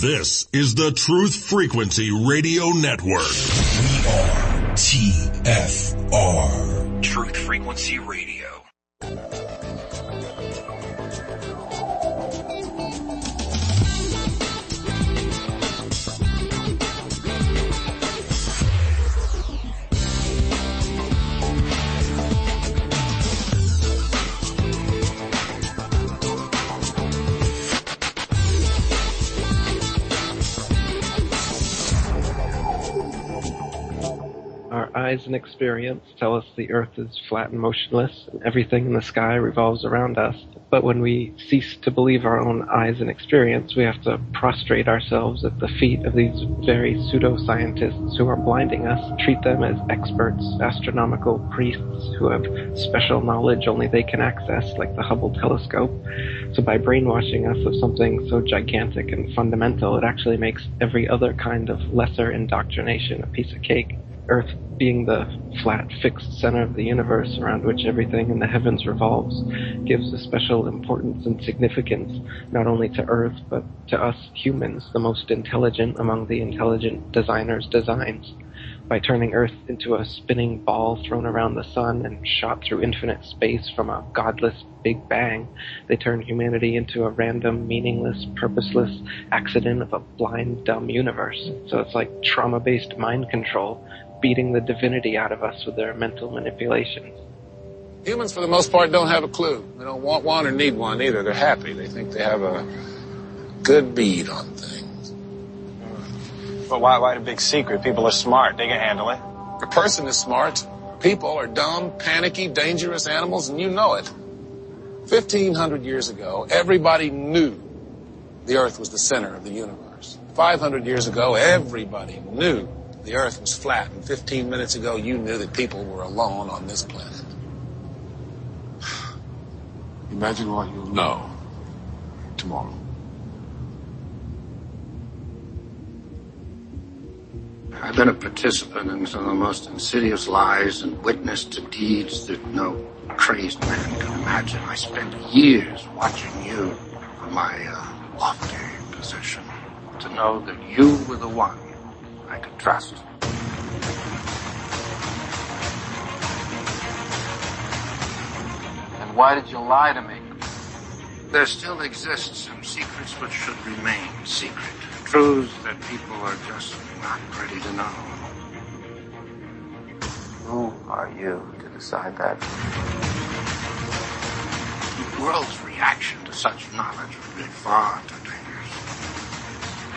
This is the Truth Frequency Radio Network. We are TFR. Truth Frequency Radio. Our eyes and experience tell us the earth is flat and motionless, and everything in the sky revolves around us. But when we cease to believe our own eyes and experience, we have to prostrate ourselves at the feet of these very pseudoscientists who are blinding us, treat them as experts, astronomical priests who have special knowledge only they can access, like the Hubble telescope. So by brainwashing us of something so gigantic and fundamental, it actually makes every other kind of lesser indoctrination a piece of cake. Earth being the flat, fixed center of the universe around which everything in the heavens revolves gives a special importance and significance not only to Earth, but to us humans, the most intelligent among the intelligent designers' designs. By turning Earth into a spinning ball thrown around the sun and shot through infinite space from a godless Big Bang, they turn humanity into a random, meaningless, purposeless accident of a blind, dumb universe. So it's like trauma-based mind control, beating the divinity out of us with their mental manipulations. Humans, for the most part, don't have a clue. They don't want one or need one either. They're happy. They think they have a good bead on things. But why the big secret? People are smart. They can handle it. A person is smart. People are dumb, panicky, dangerous animals, and you know it. 1,500 years ago, everybody knew the Earth was the center of the universe. 500 years ago, everybody knew the Earth was flat, and 15 minutes ago, you knew that people were alone on this planet. Imagine what you'll know tomorrow. I've been a participant in some of the most insidious lies and witness to deeds that no crazed man can imagine. I spent years watching you from my lofty position to know that you were the one I could trust. And why did you lie to me? There still exist some secrets which should remain secret. Truths that people are just not ready to know. Who are you to decide that? The world's reaction to such knowledge would be far too dangerous.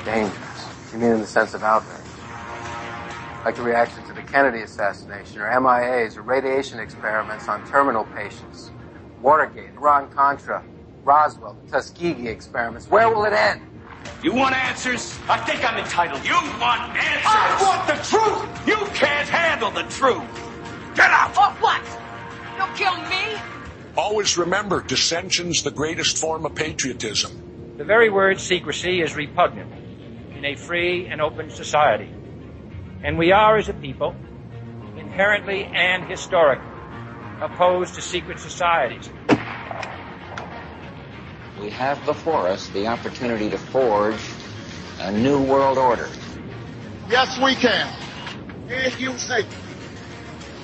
Dangerous? You mean in the sense of outrage? Like the reaction to the Kennedy assassination, or MIAs, or radiation experiments on terminal patients. Watergate, Iran-Contra, Roswell, the Tuskegee experiments. Where will it end? You want answers? I think I'm entitled. You want answers? I want the truth! You can't handle the truth! Get out! Or what? You'll kill me? Always remember, dissension's the greatest form of patriotism. The very word secrecy is repugnant in a free and open society. And we are, as a people, inherently and historically opposed to secret societies. We have before us the opportunity to forge a new world order. Yes, we can. If you say.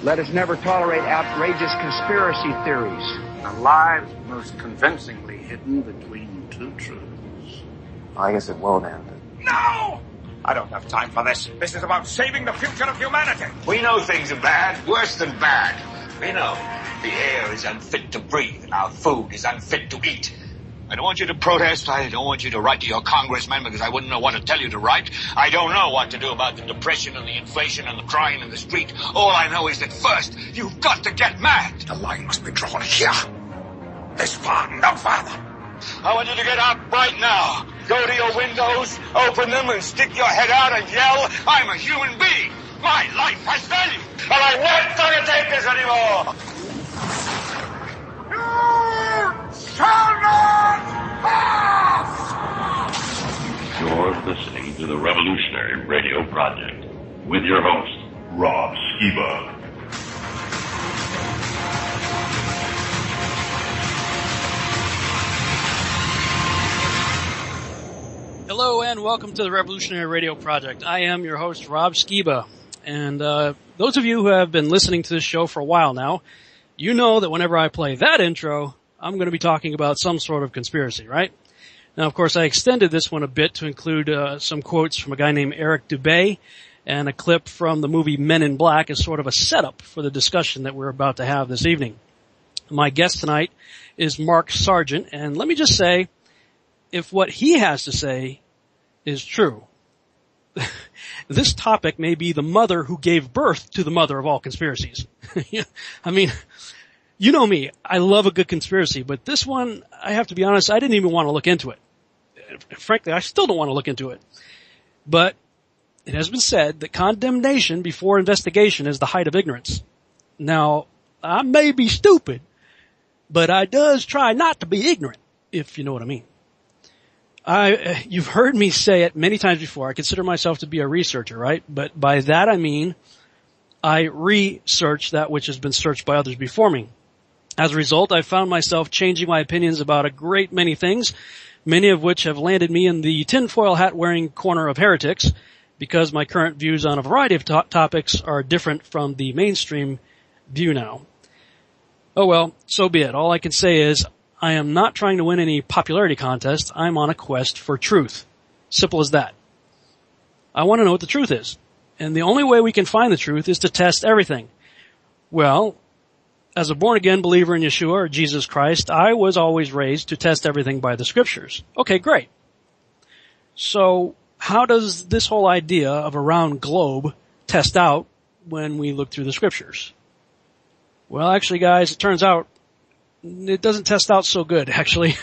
Let us never tolerate outrageous conspiracy theories. The lies most convincingly hidden between two truths. I guess it won't end. No! I don't have time for this. This is about saving the future of humanity. We know things are bad, worse than bad. We know the air is unfit to breathe and our food is unfit to eat. I don't want you to protest. I don't want you to write to your congressman because I wouldn't know what to tell you to write. I don't know what to do about the depression and the inflation and the crying in the street. All I know is that first, you've got to get mad. The line must be drawn here. This far, no farther. I want you to get out right now. Go to your windows, open them, and stick your head out and yell, I'm a human being. My life has value, and I won't tolerate this anymore. You shall not pass! You're listening to the Revolutionary Radio Project with your host, Rob Skiba. Hello and and welcome to the Revolutionary Radio Project. I am your host, Rob Skiba. And those of you who have been listening to this show for a while now, you know that whenever I play that intro, I'm going to be talking about some sort of conspiracy, right? Now, of course, I extended this one a bit to include some quotes from a guy named Eric Dubay and a clip from the movie Men in Black as sort of a setup for the discussion that we're about to have this evening. My guest tonight is Mark Sargent, and let me just say, if what he has to say is true, this topic may be the mother who gave birth to the mother of all conspiracies. I mean, you know me, I love a good conspiracy, but this one, I have to be honest, I didn't even want to look into it. Frankly, I still don't want to look into it. But it has been said that condemnation before investigation is the height of ignorance. Now, I may be stupid, but I does try not to be ignorant, if you know what I mean. You've heard me say it many times before. I consider myself to be a researcher, right? But by that I mean I research that which has been searched by others before me. As a result, I've found myself changing my opinions about a great many things, many of which have landed me in the tinfoil hat wearing corner of heretics, because my current views on a variety of topics are different from the mainstream view now. Oh well, so be it. All I can say is I am not trying to win any popularity contest. I'm on a quest for truth. Simple as that. I want to know what the truth is. And the only way we can find the truth is to test everything. Well, as a born-again believer in Yeshua or Jesus Christ, I was always raised to test everything by the scriptures. Okay, great. So how does this whole idea of a round globe test out when we look through the scriptures? Well, actually, guys, it turns out it doesn't test out so good, actually.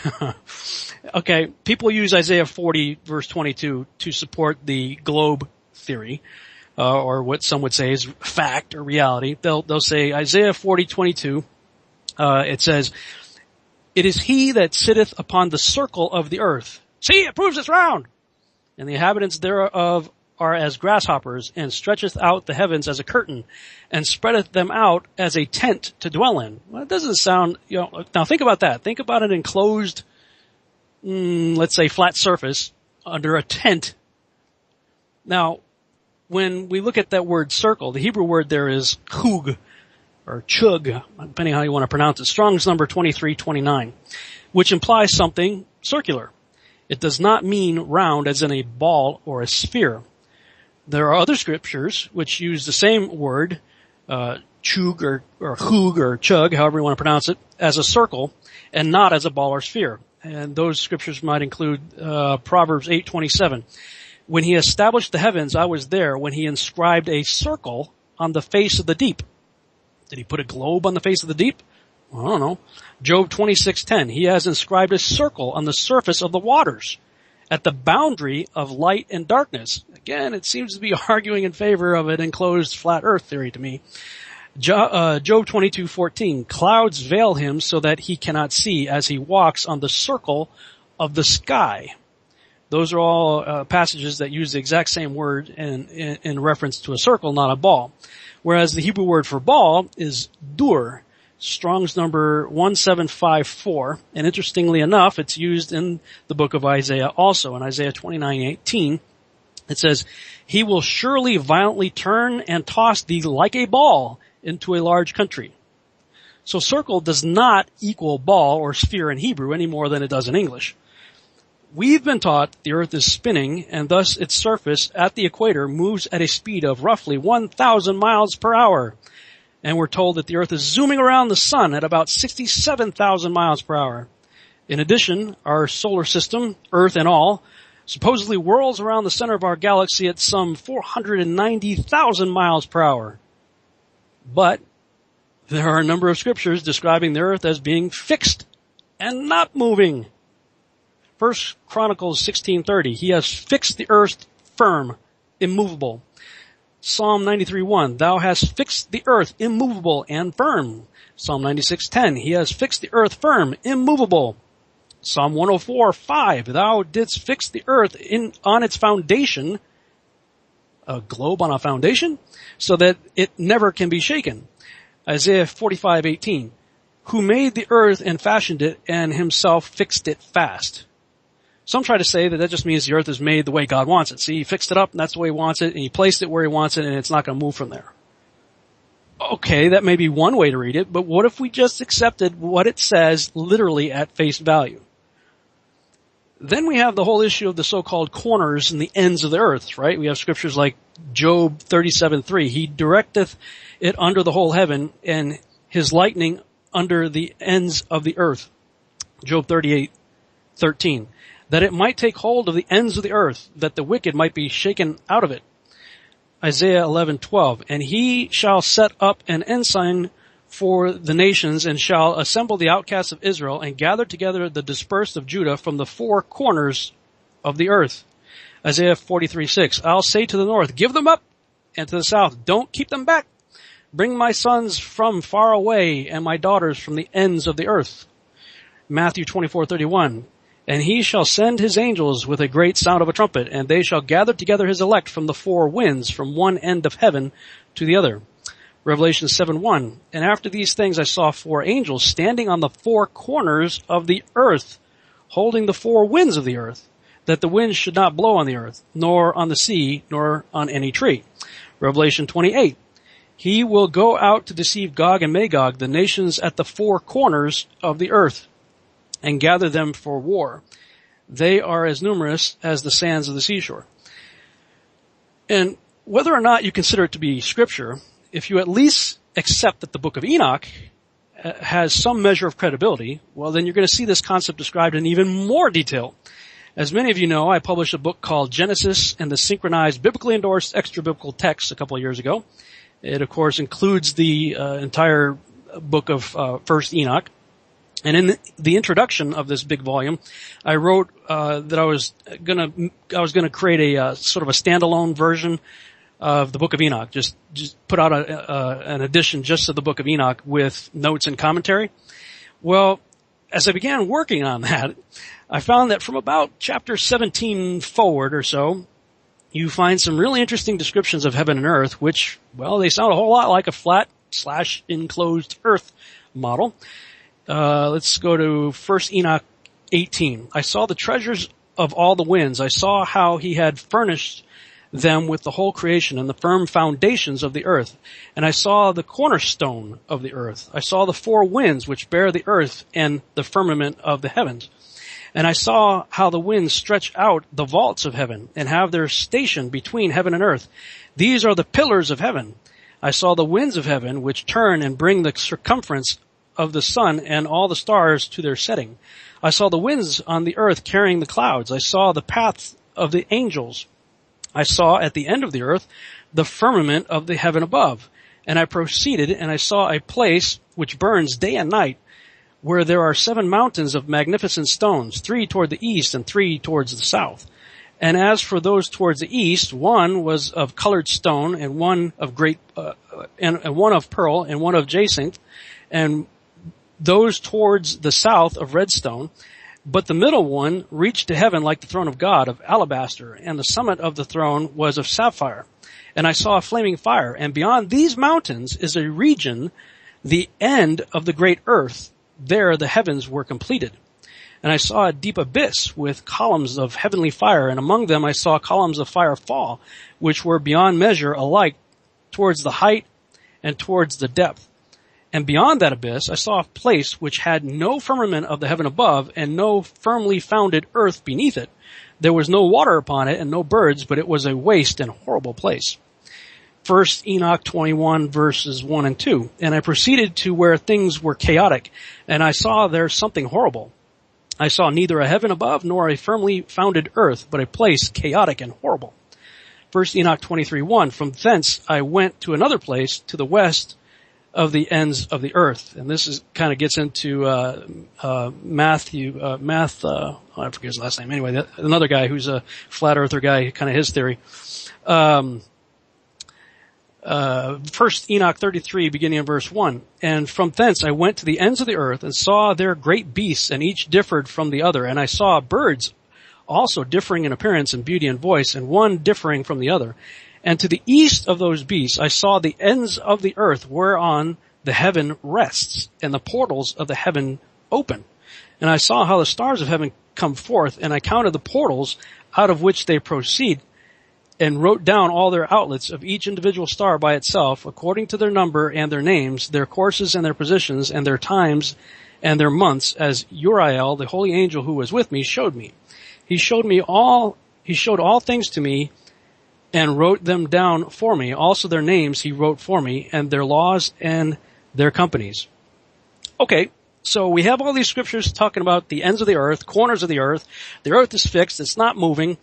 Okay, people use Isaiah 40, verse 22 to support the globe theory, or what some would say is fact or reality. They'll say Isaiah 40:22. It says, "It is he that sitteth upon the circle of the earth. See, it proves it's round. And the inhabitants thereof are as grasshoppers, and stretcheth out the heavens as a curtain, and spreadeth them out as a tent to dwell in." Well, it doesn't sound, now think about that. Think about an enclosed, let's say flat surface under a tent. Now, when we look at that word circle, the Hebrew word there is chug, or chug, depending on how you want to pronounce it, Strong's number 2329, which implies something circular. It does not mean round as in a ball or a sphere. There are other scriptures which use the same word, chug or hug or chug, however you want to pronounce it, as a circle and not as a ball or sphere. And those scriptures might include Proverbs 8:27. "When he established the heavens, I was there when he inscribed a circle on the face of the deep." Did he put a globe on the face of the deep? I don't know. Job 26:10. "He has inscribed a circle on the surface of the waters, at the boundary of light and darkness." Again, it seems to be arguing in favor of an enclosed flat earth theory to me. Job 22:14. "Clouds veil him so that he cannot see as he walks on the circle of the sky." Those are all passages that use the exact same word in reference to a circle, not a ball. Whereas the Hebrew word for ball is dur, Strong's number 1754, and interestingly enough, it's used in the book of Isaiah also. In Isaiah 29:18, it says, "He will surely violently turn and toss thee like a ball into a large country." So circle does not equal ball or sphere in Hebrew any more than it does in English. We've been taught the earth is spinning, and thus its surface at the equator moves at a speed of roughly 1,000 miles per hour. And we're told that the earth is zooming around the sun at about 67,000 miles per hour. In addition, our solar system, Earth and all, supposedly whirls around the center of our galaxy at some 490,000 miles per hour. But there are a number of scriptures describing the earth as being fixed and not moving. 1 Chronicles 16:30, "He has fixed the earth firm, immovable." Psalm 93:1, "Thou hast fixed the earth immovable and firm." Psalm 96:10, "He has fixed the earth firm, immovable." Psalm 104:5, "Thou didst fix the earth on its foundation," a globe on a foundation, "so that it never can be shaken." Isaiah 45:18, "Who made the earth and fashioned it, and himself fixed it fast." Some try to say that just means the earth is made the way God wants it. See, he fixed it up and that's the way he wants it, and he placed it where he wants it, and it's not going to move from there. Okay, that may be one way to read it, but what if we just accepted what it says literally at face value? Then we have the whole issue of the so-called corners and the ends of the earth, right? We have scriptures like Job 37:3. He directeth it under the whole heaven, and his lightning under the ends of the earth. Job 38:13. That it might take hold of the ends of the earth, that the wicked might be shaken out of it. Isaiah 11:12. And he shall set up an ensign for the nations, and shall assemble the outcasts of Israel, and gather together the dispersed of Judah from the four corners of the earth. Isaiah 43:6. I'll say to the north, give them up, and to the south, don't keep them back. Bring my sons from far away, and my daughters from the ends of the earth. Matthew 24:31. And he shall send his angels with a great sound of a trumpet, and they shall gather together his elect from the four winds, from one end of heaven to the other. Revelation 7:1. And after these things I saw four angels standing on the four corners of the earth, holding the four winds of the earth, that the winds should not blow on the earth, nor on the sea, nor on any tree. Revelation 28. He will go out to deceive Gog and Magog, the nations at the four corners of the earth, and gather them for war. They are as numerous as the sands of the seashore. And whether or not you consider it to be scripture, if you at least accept that the book of Enoch has some measure of credibility, well, then you're going to see this concept described in even more detail. As many of you know, I published a book called Genesis and the Synchronized Biblically Endorsed Extra-Biblical Texts a couple of years ago. It, of course, includes the entire book of First Enoch. And in the introduction of this big volume, I wrote that I was gonna create a sort of a standalone version of the Book of Enoch. Just put out an edition just of the Book of Enoch with notes and commentary. Well, as I began working on that, I found that from about chapter 17 forward or so, you find some really interesting descriptions of heaven and earth, which, well, they sound a whole lot like a flat/enclosed earth model. Let's go to 1 Enoch 18. I saw the treasures of all the winds. I saw how he had furnished them with the whole creation and the firm foundations of the earth. And I saw the cornerstone of the earth. I saw the four winds which bear the earth and the firmament of the heavens. And I saw how the winds stretch out the vaults of heaven and have their station between heaven and earth. These are the pillars of heaven. I saw the winds of heaven which turn and bring the circumference of the sun and all the stars to their setting. I saw the winds on the earth carrying the clouds. I saw the paths of the angels. I saw at the end of the earth the firmament of the heaven above. And I proceeded, and I saw a place which burns day and night, where there are 7 mountains of magnificent stones, 3 toward the east and 3 towards the south. And as for those towards the east, one was of colored stone, and one of and one of pearl, and one of jacinth, and those towards the south of red stone. But the middle one reached to heaven like the throne of God of alabaster, and the summit of the throne was of sapphire. And I saw a flaming fire, and beyond these mountains is a region, the end of the great earth. There the heavens were completed. And I saw a deep abyss with columns of heavenly fire, and among them I saw columns of fire fall, which were beyond measure alike towards the height and towards the depth. And beyond that abyss I saw a place which had no firmament of the heaven above, and no firmly founded earth beneath it. There was no water upon it, and no birds, but it was a waste and horrible place. 1 Enoch 21 verses 1 and 2. And I proceeded to where things were chaotic, and I saw there something horrible. I saw neither a heaven above nor a firmly founded earth, but a place chaotic and horrible. 1 Enoch 23:1. From thence I went to another place to the west of the ends of the earth. And this is kind of gets into I forget his last name. Anyway, another guy who's a flat earther guy, kind of his theory. 1 Enoch 33, beginning in verse 1. And from thence I went to the ends of the earth, and saw there great beasts, and each differed from the other. And I saw birds also differing in appearance and beauty and voice, and one differing from the other. And to the east of those beasts I saw the ends of the earth whereon the heaven rests, and the portals of the heaven open. And I saw how the stars of heaven come forth, and I counted the portals out of which they proceed, and wrote down all their outlets of each individual star by itself, according to their number and their names, their courses and their positions, and their times and their months, as Uriel, the holy angel who was with me, showed me. He showed all things to me, and wrote them down for me. Also their names he wrote for me, and their laws and their companies. Okay, so we have all these scriptures talking about the ends of the earth, corners of the earth. The earth is fixed, it's not moving,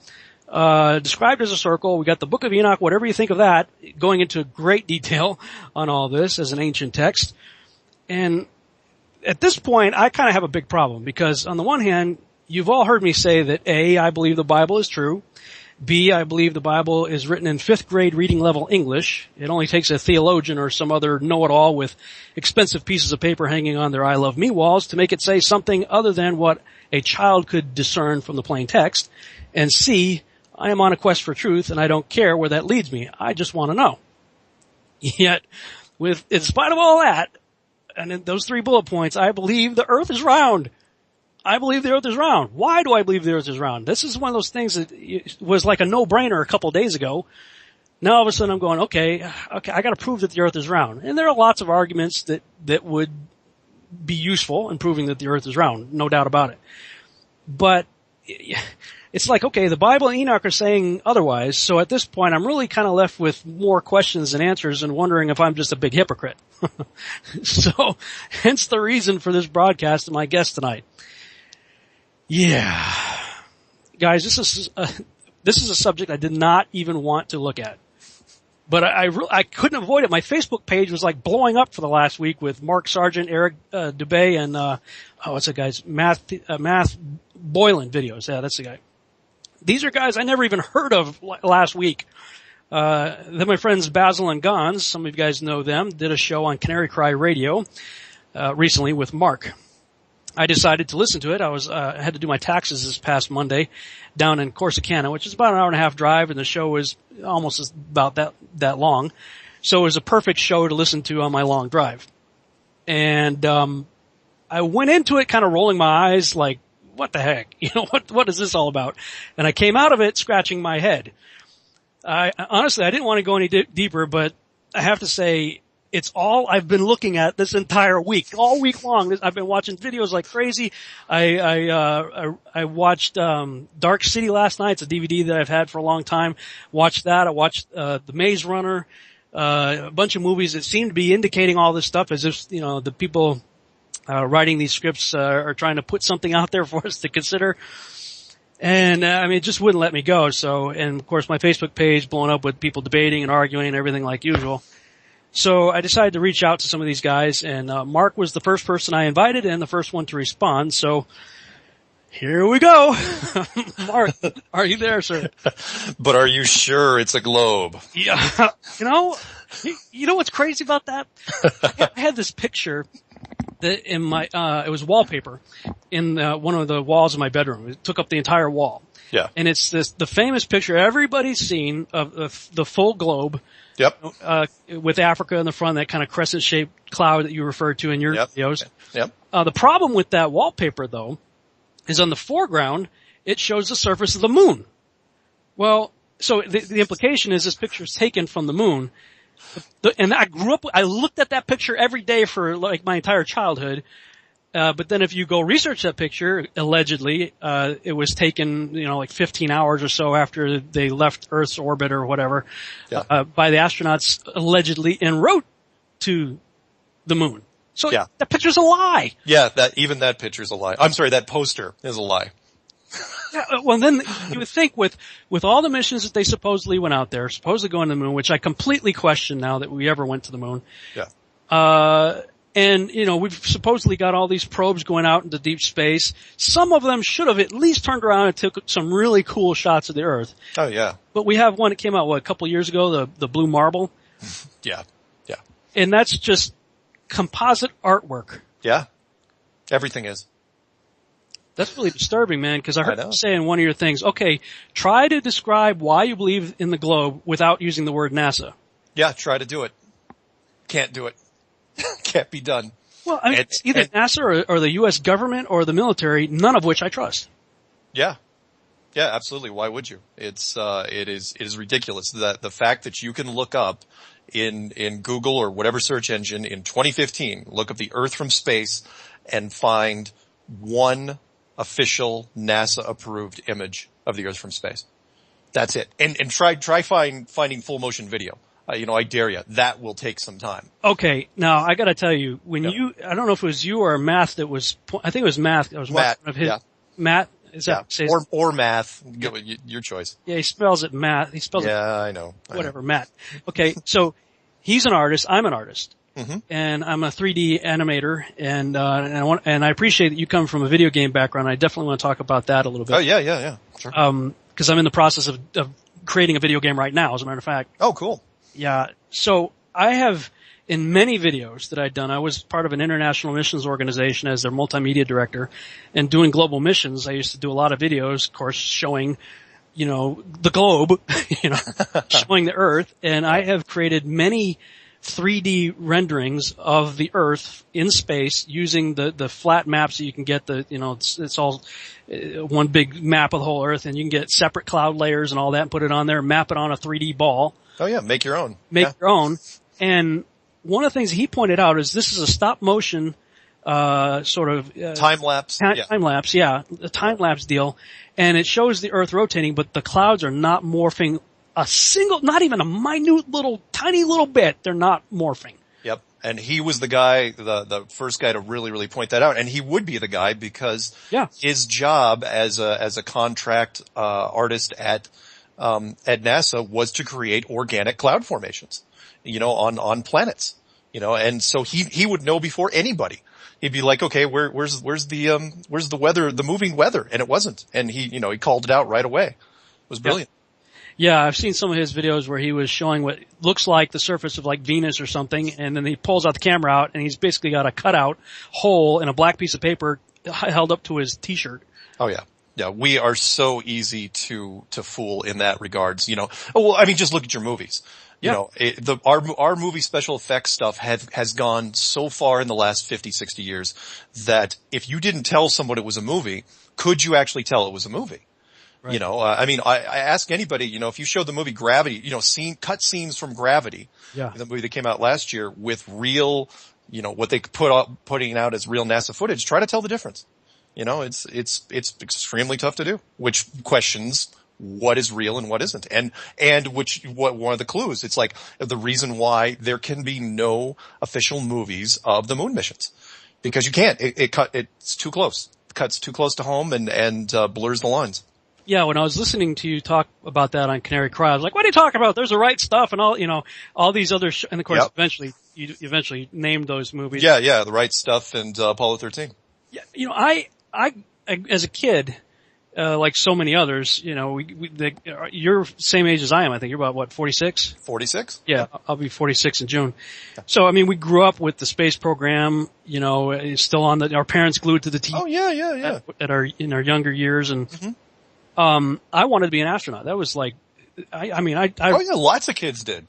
described as a circle. We got the Book of Enoch, whatever you think of that, going into great detail on all this as an ancient text. And at this point, I kind of have a big problem, because on the one hand, you've all heard me say that A, I believe the Bible is true. B, I believe the Bible is written in 5th grade reading level English. It only takes a theologian or some other know-it-all with expensive pieces of paper hanging on their I love me walls to make it say something other than what a child could discern from the plain text. And C, I am on a quest for truth, and I don't care where that leads me. I just want to know. Yet, in spite of all that, and in those 3 bullet points, I believe the earth is round. I believe the earth is round. Why do I believe the earth is round? This is one of those things that was like a no-brainer a couple of days ago. Now all of a sudden I'm going, okay, I gotta prove that the earth is round. And there are lots of arguments that would be useful in proving that the earth is round. No doubt about it. But it's like, okay, the Bible and Enoch are saying otherwise, so at this point I'm really kind of left with more questions than answers and wondering if I'm just a big hypocrite. So, hence the reason for this broadcast and my guest tonight. Yeah. Guys, this is a subject I did not even want to look at. But I couldn't avoid it. My Facebook page was like blowing up for the last week with Mark Sargent, Eric Dubay, and what's that guy's Math Boylan videos. Yeah, that's the guy. These are guys I never even heard of last week. Then my friends Basil and Gons, some of you guys know them, did a show on Canary Cry Radio recently with Mark. I decided to listen to it. I had to do my taxes this past Monday down in Corsicana, which is about an hour and a half drive, and the show was almost about that long. So it was a perfect show to listen to on my long drive. And I went into it kind of rolling my eyes like, what the heck? You know, what is this all about? And I came out of it scratching my head. Honestly, I didn't want to go any deeper, but I have to say, it's all I've been looking at this entire week. All week long, I've been watching videos like crazy. I watched Dark City last night. It's a DVD that I've had for a long time. Watched that. I watched The Maze Runner, a bunch of movies that seem to be indicating all this stuff as if, you know, the people writing these scripts are trying to put something out there for us to consider. And I mean, it just wouldn't let me go. So, and of course, my Facebook page blowing up with people debating and arguing and everything like usual. So I decided to reach out to some of these guys, and Mark was the first person I invited and the first one to respond. So here we go. Mark, are you there, sir? But are you sure it's a globe? Yeah. You know what's crazy about that? I had this picture that in my it was wallpaper in one of the walls of my bedroom. It took up the entire wall. Yeah. And it's the famous picture everybody's seen of the full globe. Yep. With Africa in the front, that kind of crescent-shaped cloud that you referred to in your videos. Yep. The problem with that wallpaper, though, is on the foreground, it shows the surface of the moon. Well, so the implication is this picture is taken from the moon. And I looked at that picture every day for like my entire childhood. But then if you go research that picture, allegedly, it was taken, like 15 hours or so after they left Earth's orbit or whatever, by the astronauts allegedly en route to the moon. So that picture's a lie. Yeah, even that picture's a lie. I'm sorry, that poster is a lie. Well, then you would think with all the missions that they supposedly went out there, supposedly going to the moon, which I completely question now that we ever went to the moon. Yeah. And, we've supposedly got all these probes going out into deep space. Some of them should have at least turned around and took some really cool shots of the Earth. Oh, yeah. But we have one that came out, a couple of years ago, the Blue Marble. Yeah. And that's just composite artwork. Yeah. Everything is. That's really disturbing, man, because I heard you say in one of your things, okay, try to describe why you believe in the globe without using the word NASA. Yeah, try to do it. Can't do it. Can't be done. Well, I mean, it's either NASA or the U.S. government or the military, none of which I trust. Yeah. Yeah, absolutely. Why would you? It is ridiculous that the fact that you can look up in Google or whatever search engine in 2015, look up the Earth from space and find one official NASA approved image of the Earth from space. That's it. And try finding full motion video. I dare you. That will take some time. Okay. Now I gotta tell you, I don't know if it was you or Matt that was, I think it was Matt. I was watching one of his, Matt. Is that or math? Your choice. Yeah, he spells it Matt. He spells it. Yeah, I know. Whatever, Matt. Okay, so he's an artist. I'm an artist, and I'm a 3D animator, and I appreciate that you come from a video game background. I definitely want to talk about that a little bit. Oh yeah, sure. Because I'm in the process of creating a video game right now, as a matter of fact. Oh, cool. Yeah. So I have. In many videos that I'd done, I was part of an international missions organization as their multimedia director, and doing global missions, I used to do a lot of videos, of course, showing, the globe, showing the Earth, and I have created many 3D renderings of the Earth in space using the flat maps that you can get. It's all one big map of the whole Earth, and you can get separate cloud layers and all that, and put it on there, map it on a 3D ball. Oh yeah, make your own. Your own, and one of the things he pointed out is this is a stop motion, sort of, time lapse. Time lapse, yeah. A time lapse deal. And it shows the Earth rotating, but the clouds are not morphing not even a minute tiny little bit. They're not morphing. Yep. And he was the guy, the first guy to really, really point that out. And he would be the guy because his job as a contract, artist at NASA was to create organic cloud formations. On planets, and so he would know before anybody. He'd be like, okay, where's the weather, the moving weather? And it wasn't. And he called it out right away. It was brilliant. Yeah, I've seen some of his videos where he was showing what looks like the surface of like Venus or something, and then he pulls out the camera out and he's basically got a cutout hole in a black piece of paper held up to his t-shirt. Oh yeah. Yeah, we are so easy to fool in that regards, just look at your movies. Our movie special effects stuff has gone so far in the last 50, 60 years that if you didn't tell someone it was a movie, could you actually tell it was a movie? Right. I ask anybody, if you showed the movie Gravity, cut scenes from Gravity, the movie that came out last year with real, what they putting out as real NASA footage, try to tell the difference. It's extremely tough to do, which questions what is real and what isn't. And one of the clues, it's like the reason why there can be no official movies of the moon missions. Because you can't. It's too close. It cuts too close to home and blurs the lines. Yeah, when I was listening to you talk about that on Canary Cry, I was like, what are you talking about? There's the right stuff and all these other, and of course, you eventually named those movies. Yeah, the right stuff and Apollo 13. Yeah, I as a kid, like so many others, you're same age as I am. I think you're about 46? 46? Yeah, I'll be 46 in June. So, we grew up with the space program, still on our parents glued to the TV. Oh, yeah. In our younger years. And, I wanted to be an astronaut. That was like, lots of kids did.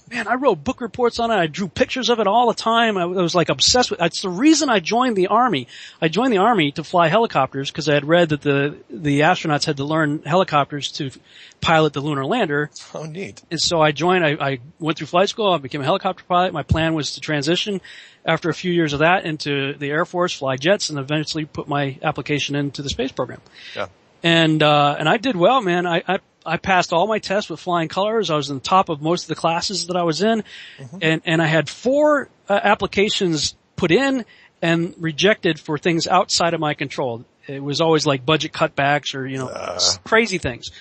Man, I wrote book reports on it. I drew pictures of it all the time. I was like obsessed with it. It's the reason I joined the Army. I joined the Army to fly helicopters because I had read that the astronauts had to learn helicopters to pilot the lunar lander. Oh, neat. And so I joined, I went through flight school. I became a helicopter pilot. My plan was to transition after a few years of that into the Air Force, fly jets, and eventually put my application into the space program. Yeah. And I did well, man. I passed all my tests with flying colors. I was in the top of most of the classes that I was in. And I had 4 applications put in and rejected for things outside of my control. It was always like budget cutbacks or, crazy things.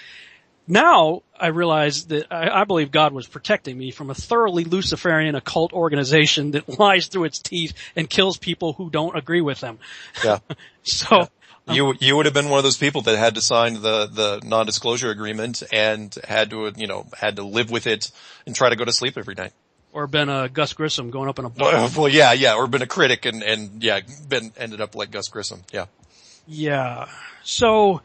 Now I realize that I believe God was protecting me from a thoroughly Luciferian occult organization that lies through its teeth and kills people who don't agree with them. Yeah. So. Yeah. You would have been one of those people that had to sign the non-disclosure agreement and had to live with it and try to go to sleep every night. Or been a Gus Grissom going up in a bar. Well, yeah, or been a critic and ended up like Gus Grissom. Yeah. Yeah. So,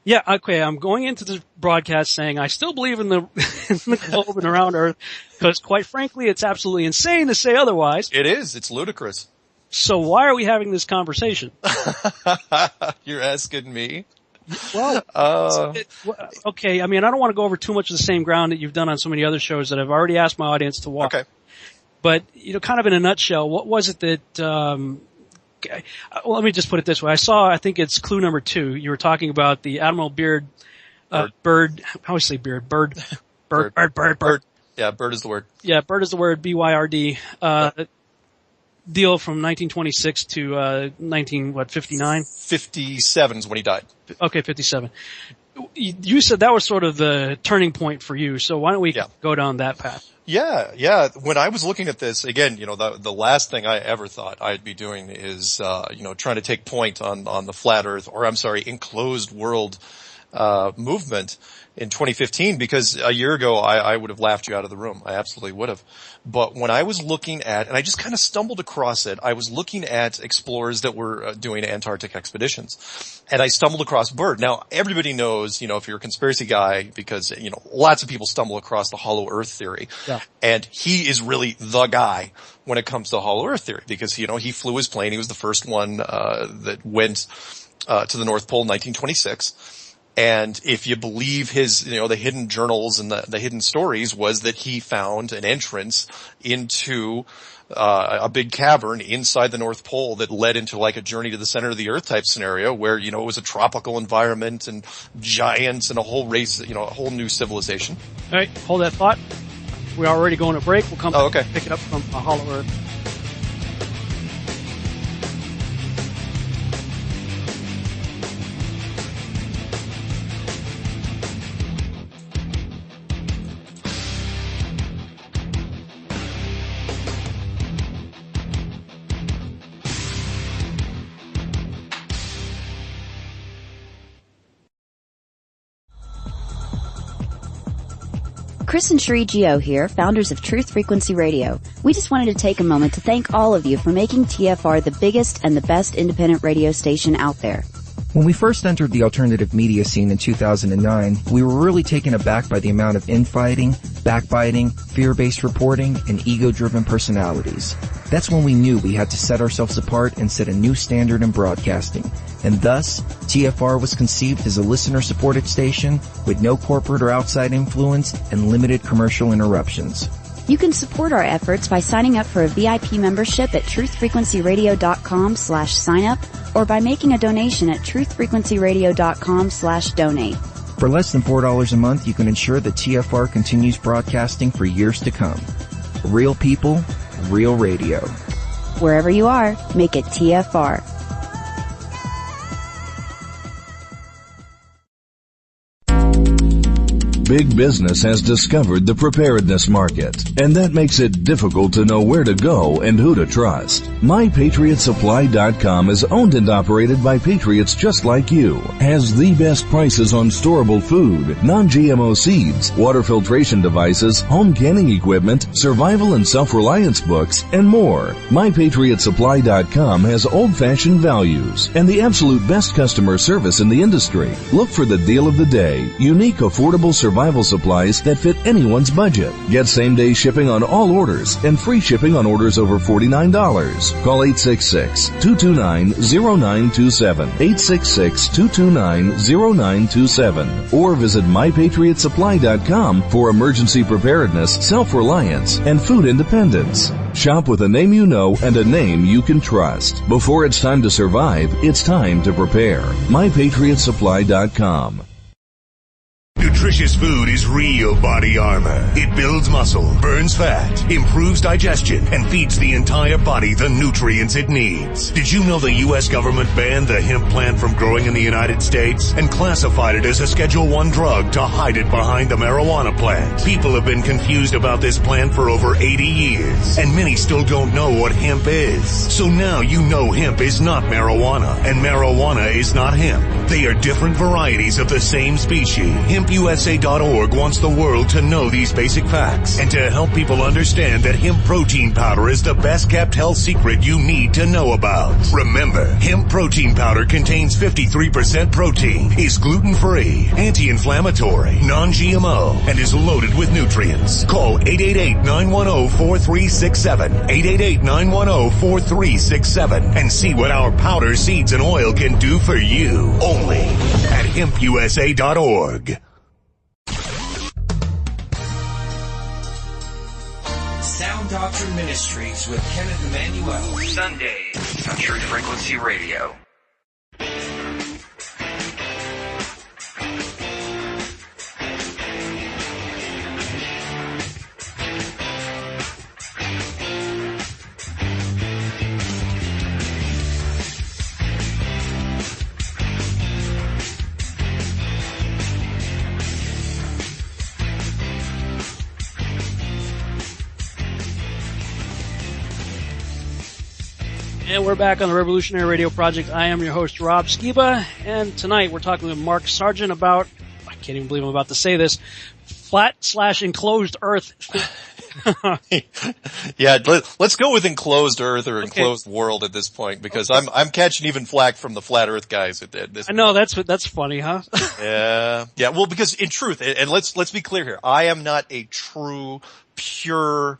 yeah, okay, I'm going into this broadcast saying I still believe in the globe and around Earth because quite frankly, it's absolutely insane to say otherwise. It is. It's ludicrous. So why are we having this conversation? You're asking me? Well, okay. I mean, I don't want to go over too much of the same ground that you've done on so many other shows that I've already asked my audience to watch. Okay. But, kind of in a nutshell, what was it that, well, let me just put it this way. I think it's clue number 2. You were talking about the Admiral Beard, bird. How do you say beard? Bird. Yeah, bird is the word. Yeah, bird is the word, BYRD. Deal from 1926 to, 59? 57 is when he died. Okay, 57. You said that was sort of the turning point for you, so why don't we go down that path? Yeah. When I was looking at this, again, the last thing I ever thought I'd be doing is, trying to take point on the flat earth, or I'm sorry, enclosed world, movement in 2015, because a year ago I would have laughed you out of the room. I absolutely would have. But when I was looking at, and I just kind of stumbled across it, I was looking at explorers that were doing Antarctic expeditions, and I stumbled across BYRD. Now, everybody knows, if you're a conspiracy guy, because, lots of people stumble across the hollow earth theory. Yeah. And he is really the guy when it comes to hollow earth theory, because, he flew his plane. He was the first one, that went, to the North Pole in 1926. And if you believe his, the hidden journals and the hidden stories, was that he found an entrance into a big cavern inside the North Pole that led into like a journey to the center of the earth type scenario where, it was a tropical environment and giants and a whole race, a whole new civilization. All right, hold that thought. We're already going to break. We'll come back okay. and pick it up from Hollow Earth. Chris and Sheree Gio here, founders of Truth Frequency Radio. We just wanted to take a moment to thank all of you for making TFR the biggest and the best independent radio station out there. When we first entered the alternative media scene in 2009, we were really taken aback by the amount of infighting, backbiting, fear-based reporting, and ego-driven personalities. That's when we knew we had to set ourselves apart and set a new standard in broadcasting. And thus, TFR was conceived as a listener-supported station with no corporate or outside influence and limited commercial interruptions. You can support our efforts by signing up for a VIP membership at truthfrequencyradio.com/sign-up or by making a donation at truthfrequencyradio.com/donate. For less than $4 a month, you can ensure that TFR continues broadcasting for years to come. Real people, real radio. Wherever you are, make it TFR. Big business has discovered the preparedness market, and that makes it difficult to know where to go and who to trust. MyPatriotSupply.com is owned and operated by patriots just like you. Has the best prices on storable food, non-GMO seeds, water filtration devices, home canning equipment, survival and self-reliance books, and more. MyPatriotSupply.com has old-fashioned values and the absolute best customer service in the industry. Look for the deal of the day. Unique, affordable survival supplies that fit anyone's budget. Get same-day shipping on all orders and free shipping on orders over $49. Call 866-229-0927, 866-229-0927, or visit MyPatriotSupply.com for emergency preparedness, self-reliance, and food independence. Shop with a name you know and a name you can trust. Before it's time to survive, it's time to prepare. MyPatriotSupply.com. Nutritious food is real body armor. It builds muscle, burns fat, improves digestion, and feeds the entire body the nutrients it needs. Did you know the U.S. government banned the hemp plant from growing in the United States and classified it as a Schedule I drug to hide it behind the marijuana plant? People have been confused about this plant for over 80 years, and many still don't know what hemp is. So now you know hemp is not marijuana, and marijuana is not hemp. They are different varieties of the same species. Hemp HempUSA.org wants the world to know these basic facts and to help people understand that hemp protein powder is the best kept health secret you need to know about. Remember, hemp protein powder contains 53% protein, is gluten-free, anti-inflammatory, non-GMO, and is loaded with nutrients. Call 888-910-4367, 888-910-4367, and see what our powder, seeds, and oil can do for you. Only at HempUSA.org. Sound Doctrine Ministries with Kenneth Emmanuel. Sundays on Truth Frequency Radio. And we're back on the Revolutionary Radio Project. I am your host, Rob Skiba, and tonight we're talking with Mark Sargent about, I can't even believe I'm about to say this, flat/enclosed Earth. Yeah, let's go with enclosed Earth or enclosed world at this point, because I'm catching even flack from the flat Earth guys at this. I know, that's funny, huh? Yeah. Well, because in truth, and let's be clear here, I am not a true, pure,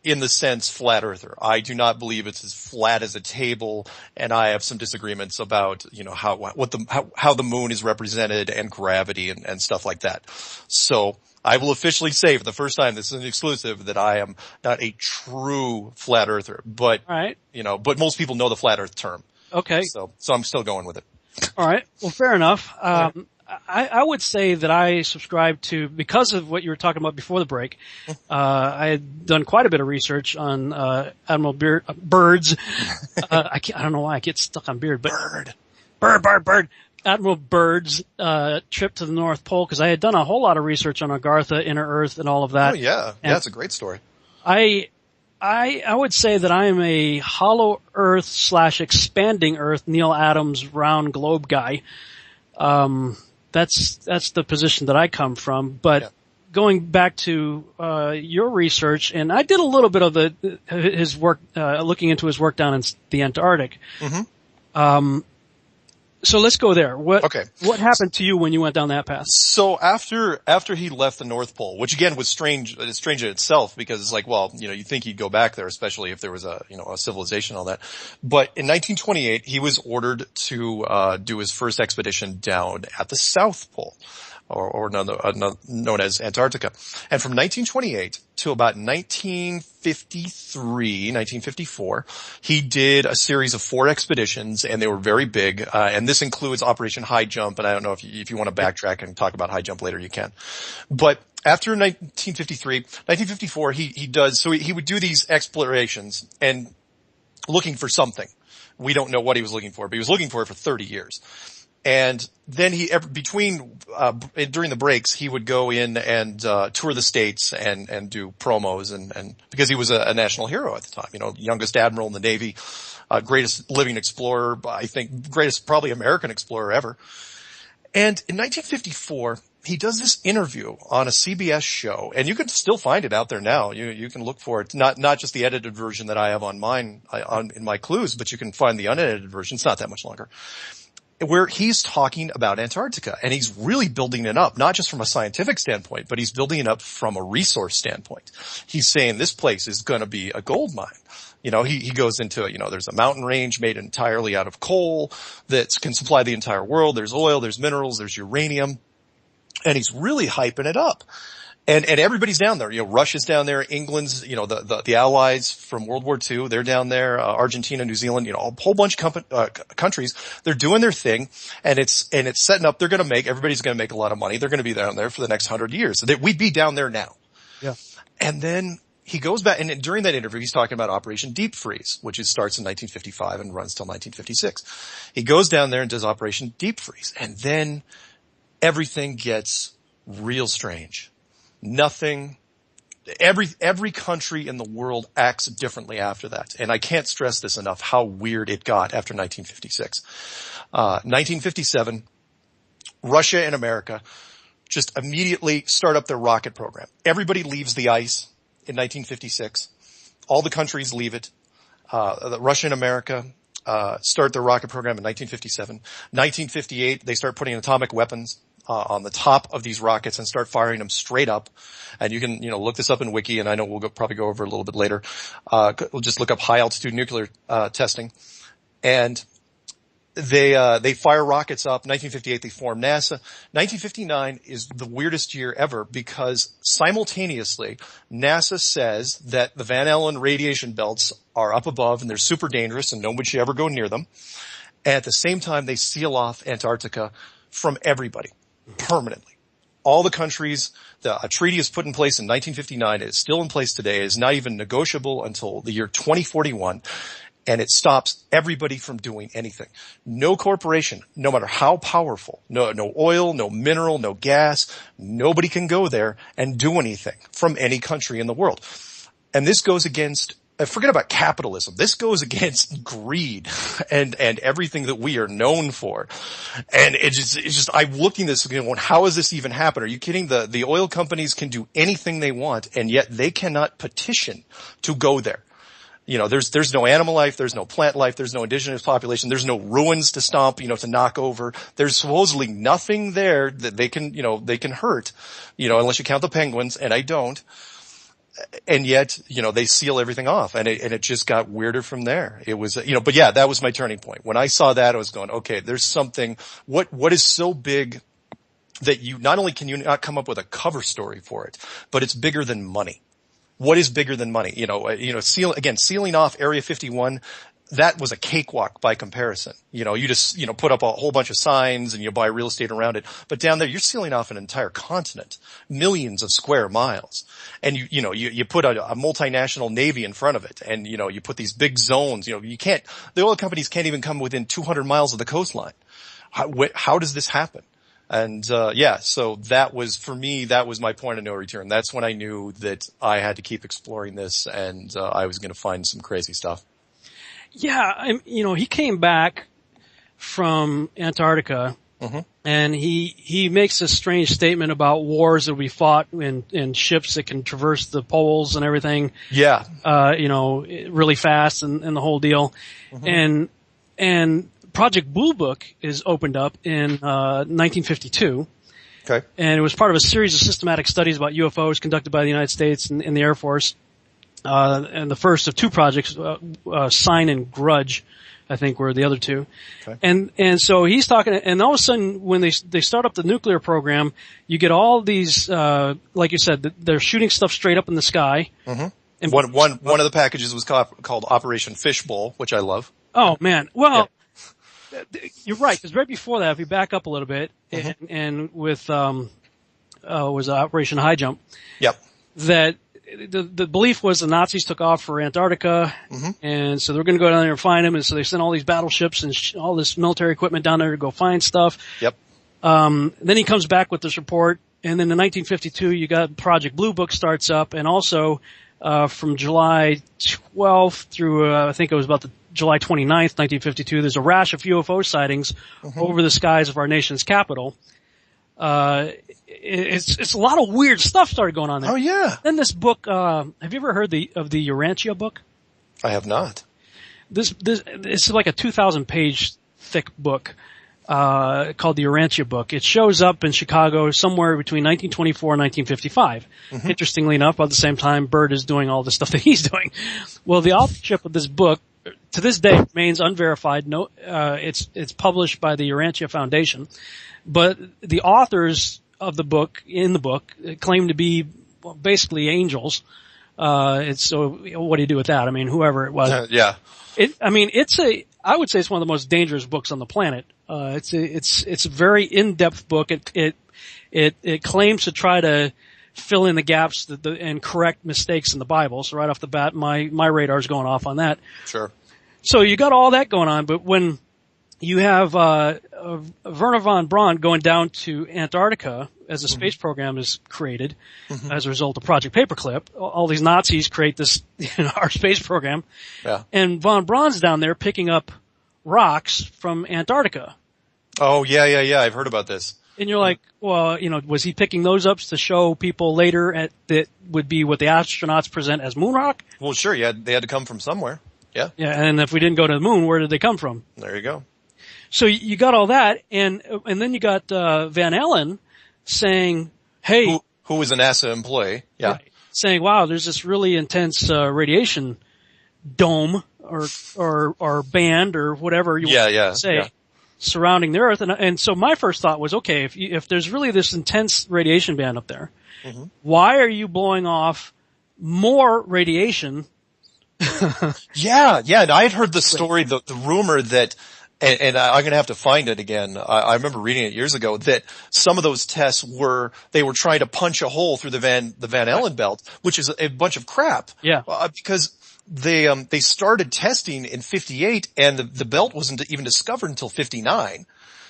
in the sense, flat earther. I do not believe it's as flat as a table, and I have some disagreements about, how the moon is represented and gravity and stuff like that. So I will officially say for the first time, this is an exclusive, that I am not a true flat earther, but, all right. But most people know the flat earth term. Okay. So I'm still going with it. All right. Well, fair enough. I would say that I subscribe to, because of what you were talking about before the break, I had done quite a bit of research on Admiral Byrd's. I don't know why I get stuck on Beard, but Bird. Admiral Byrd's trip to the North Pole, because I had done a whole lot of research on Agartha, Inner Earth, and all of that. Oh yeah, it's a great story. I would say that I am a hollow Earth / expanding Earth, Neil Adams round globe guy. That's the position that I come from. But going back to your research, and I did a little bit of his work, looking into his work down in the Antarctic. Mm-hmm. So let's go there. What happened to you when you went down that path? So after he left the North Pole, which again was strange in itself, because it's like, well, you think he'd go back there, especially if there was a civilization and all that. But in 1928, he was ordered to do his first expedition down at the South Pole, or known as Antarctica. And from 1928 to about 1954, he did a series of 4 expeditions, and they were very big. And this includes Operation High Jump. And I don't know if you want to backtrack and talk about High Jump later, you can. But after 1954, he would do these explorations and looking for something. We don't know what he was looking for, but he was looking for it for 30 years. And then during the breaks, he would go in and tour the States and do promos and because he was a national hero at the time, youngest admiral in the Navy, greatest living explorer, I think greatest probably American explorer ever. And in 1954, he does this interview on a CBS show, and you can still find it out there now. You can look for it, not just the edited version that I have on mine, in my clues, but you can find the unedited version. It's not that much longer, where he's talking about Antarctica, and he's really building it up, not just from a scientific standpoint, but he's building it up from a resource standpoint. He's saying this place is going to be a gold mine. He goes into, there's a mountain range made entirely out of coal that can supply the entire world. There's oil, there's minerals, there's uranium, and he's really hyping it up. And everybody's down there. Russia's down there. England's, the allies from World War II, they're down there. Argentina, New Zealand, a whole bunch of countries. They're doing their thing, and it's setting up. Everybody's going to make a lot of money. They're going to be down there for the next 100 years. So we'd be down there now. Yeah. And then he goes back, and during that interview, he's talking about Operation Deep Freeze, which starts in 1955 and runs till 1956. He goes down there and does Operation Deep Freeze, and then everything gets real strange. Every country in the world acts differently after that. And I can't stress this enough, how weird it got after 1956. 1957, Russia and America just immediately start up their rocket program. Everybody leaves the ice in 1956. All the countries leave it. Russia and America start their rocket program in 1957. 1958, they start putting atomic weapons on the top of these rockets and start firing them straight up. And you can, look this up in Wiki, and I know we'll probably go over it a little bit later. We'll just look up high altitude nuclear testing. And they fire rockets up. 1958, they form NASA. 1959 is the weirdest year ever because simultaneously NASA says that the Van Allen radiation belts are up above and they're super dangerous and nobody should ever go near them. And at the same time, they seal off Antarctica from everybody permanently. All the countries, a treaty is put in place in 1959. It is still in place today. It is not even negotiable until the year 2041. And it stops everybody from doing anything. No corporation, no matter how powerful, no oil, no mineral, no gas, nobody can go there and do anything from any country in the world. And this goes against, forget about capitalism. This goes against greed and everything that we are known for. And it's just, I'm looking at this going, how does this even happen? Are you kidding? The oil companies can do anything they want, and yet they cannot petition to go there. There's no animal life, there's no plant life, there's no indigenous population, there's no ruins to stomp, to knock over. There's supposedly nothing there that they can hurt, unless you count the penguins, and I don't. And yet, they seal everything off, and it just got weirder from there. It was, but yeah, that was my turning point. When I saw that, I was going, okay, there's something, what is so big that not only can you not come up with a cover story for it, but it's bigger than money. What is bigger than money? Sealing off Area 51, that was a cakewalk by comparison. You just, put up a whole bunch of signs and you buy real estate around it. But down there, you're sealing off an entire continent, millions of square miles. And you put a multinational navy in front of it, and, you put these big zones. The oil companies can't even come within 200 miles of the coastline. How does this happen? And, so that was, for me, that was my point of no return. That's when I knew that I had to keep exploring this, and, I was going to find some crazy stuff. Yeah. He came back from Antarctica, and he makes a strange statement about wars that will be fought in ships that can traverse the poles and everything. Yeah. Really fast and the whole deal. And Project Blue Book is opened up in 1952. Okay. And it was part of a series of systematic studies about UFOs conducted by the United States and the Air Force. And the first of two projects, Sign and Grudge, I think were the other two. Okay. And so he's talking, and all of a sudden when they start up the nuclear program, you get all these, like you said, they're shooting stuff straight up in the sky. And one of the packages was called Operation Fishbowl, which I love. Oh man. Well, yeah. You're right, because right before that, if you back up a little bit, and with was Operation High Jump. Yep. That the belief was the Nazis took off for Antarctica, and so they were going to go down there and find them, and so they sent all these battleships and all this military equipment down there to go find stuff. Yep. Then he comes back with this report, and then in 1952, you got Project Blue Book starts up, and also from July 12th through I think it was about the July 29th, 1952, there's a rash of UFO sightings over the skies of our nation's capital. It's a lot of weird stuff started going on there. Oh yeah. Then this book, have you ever heard of the Urantia book? I have not. This is like a 2,000 page thick book, called the Urantia book. It shows up in Chicago somewhere between 1924 and 1955. Interestingly enough, about the same time BYRD is doing all the stuff that he's doing. Well, the authorship of this book, to this day, remains unverified. No, it's published by the Urantia Foundation, but the authors of the book claim to be basically angels. So what do you do with that? I mean, whoever it was. Yeah. I would say it's one of the most dangerous books on the planet. It's a very in-depth book. It claims to try to fill in the gaps and correct mistakes in the Bible. So right off the bat, my radar's going off on that. Sure. So you got all that going on, but when you have Wernher von Braun going down to Antarctica as a space program is created as a result of Project Paperclip, all these Nazis create this our space program. Yeah. And von Braun's down there picking up rocks from Antarctica. Oh yeah. I've heard about this. And you're like, well, was he picking those up to show people later that would be what the astronauts present as moon rock? Well, sure, they had to come from somewhere. Yeah. Yeah, and if we didn't go to the moon, where did they come from? There you go. So you got all that, and then you got Van Allen saying, hey... Who was a NASA employee, yeah. Right, saying, wow, there's this really intense radiation dome or band or whatever you want to say surrounding the Earth. And so my first thought was, okay, if there's really this intense radiation band up there, why are you blowing off more radiation? Yeah. And I had heard the story, the rumor that, and I'm going to have to find it again. I remember reading it years ago that some of those tests they were trying to punch a hole through the Van Allen belt, which is a bunch of crap. Yeah. Because they started testing in 58 and the belt wasn't even discovered until 59.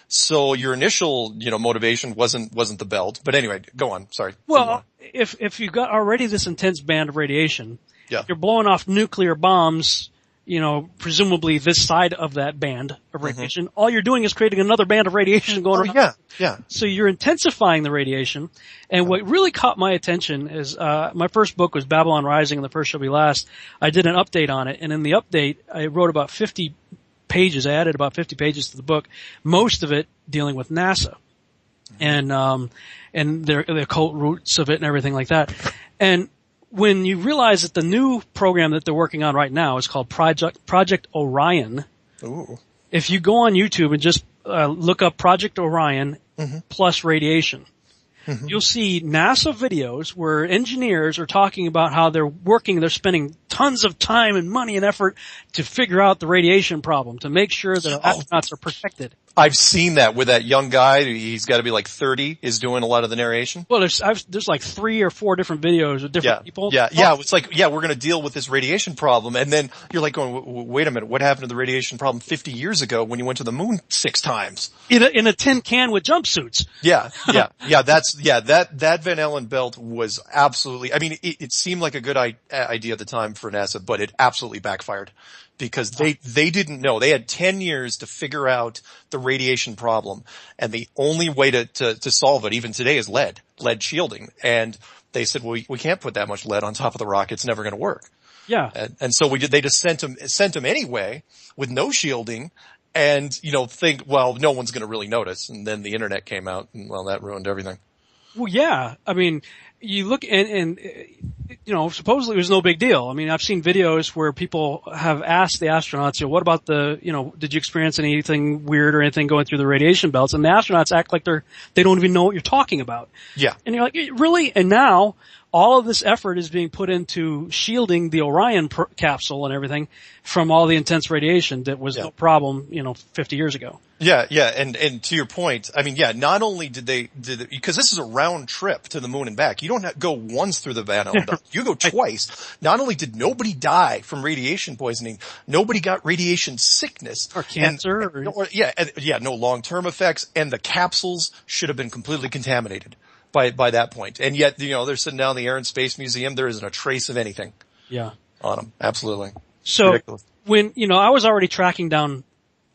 So your initial, motivation wasn't the belt. But anyway, go on. Sorry. Well, if you've got already this intense band of radiation, you're blowing off nuclear bombs, presumably this side of that band of radiation. All you're doing is creating another band of radiation going around. Yeah. So you're intensifying the radiation. And what really caught my attention is, my first book was Babylon Rising and the First Shall Be Last. I did an update on it, and in the update, I wrote about 50 pages. I added about 50 pages to the book, most of it dealing with NASA. And the occult roots of it and everything like that. And when you realize that the new program that they're working on right now is called Project Orion. Ooh. If you go on YouTube and just look up Project Orion plus radiation, you'll see NASA videos where engineers are talking about how they're spending tons of time and money and effort to figure out the radiation problem, to make sure that astronauts are protected. I've seen that with that young guy. He's got to be like 30, is doing a lot of the narration. Well, there's like 3 or 4 different videos of different people. Yeah. It's like, we're going to deal with this radiation problem. And then you're like going, wait a minute, what happened to the radiation problem 50 years ago when you went to the moon 6 times? In a tin can with jumpsuits. Yeah. That Van Allen belt was absolutely, I mean, it seemed like a good idea at the time for NASA, but it absolutely backfired. Because they didn't know. They had 10 years to figure out the radiation problem. And the only way to solve it, even today, is lead shielding. And they said, well, we can't put that much lead on top of the rock. It's never going to work. Yeah. And so they just sent them anyway with no shielding and, think, well, no one's going to really notice. And then the internet came out and, well, that ruined everything. Well, yeah. I mean, you look and supposedly it was no big deal. I mean, I've seen videos where people have asked the astronauts, what about did you experience anything weird or anything going through the radiation belts? And the astronauts act like they don't even know what you're talking about. Yeah. And you're like, really? And now all of this effort is being put into shielding the Orion capsule and everything from all the intense radiation that was no problem, 50 years ago. Yeah. And to your point, I mean, not only did they, because this is a round trip to the moon and back. You don't have to go once through the Van Allen belt. You go twice. Not only did nobody die from radiation poisoning, nobody got radiation sickness. Or cancer. No long-term effects. And the capsules should have been completely contaminated by that point. And yet, they're sitting down in the Air and Space Museum. There isn't a trace of anything. Yeah. On them. Absolutely. So ridiculous. When, I was already tracking down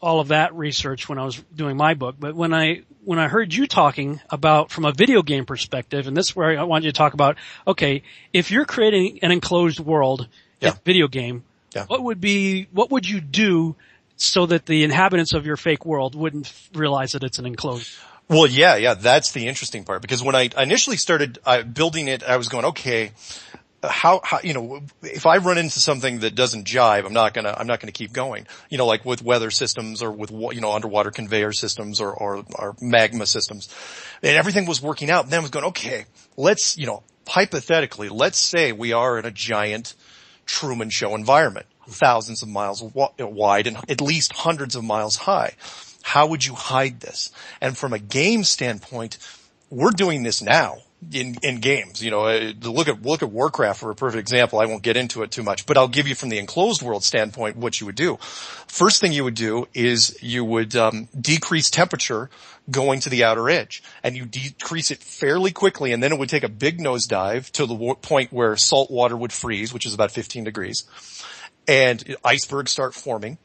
all of that research when I was doing my book, but when I heard you talking about from a video game perspective, and this is where I want you to talk about, okay, if you're creating an enclosed world, video game, what would you do so that the inhabitants of your fake world wouldn't realize that it's an enclosed? Well, that's the interesting part, because when I initially started building it, I was going, okay, how, if I run into something that doesn't jive, I'm not gonna keep going. Like with weather systems or with, underwater conveyor systems or magma systems. And everything was working out. And then I was going, okay, let's, hypothetically, let's say we are in a giant Truman Show environment, thousands of miles wide and at least hundreds of miles high. How would you hide this? And from a game standpoint, we're doing this now. In games, look at Warcraft for a perfect example. I won't get into it too much, but I'll give you from the enclosed world standpoint what you would do. First thing you would do is you would decrease temperature going to the outer edge, and you decrease it fairly quickly, and then it would take a big nosedive to the point where salt water would freeze, which is about 15 degrees, and icebergs start forming.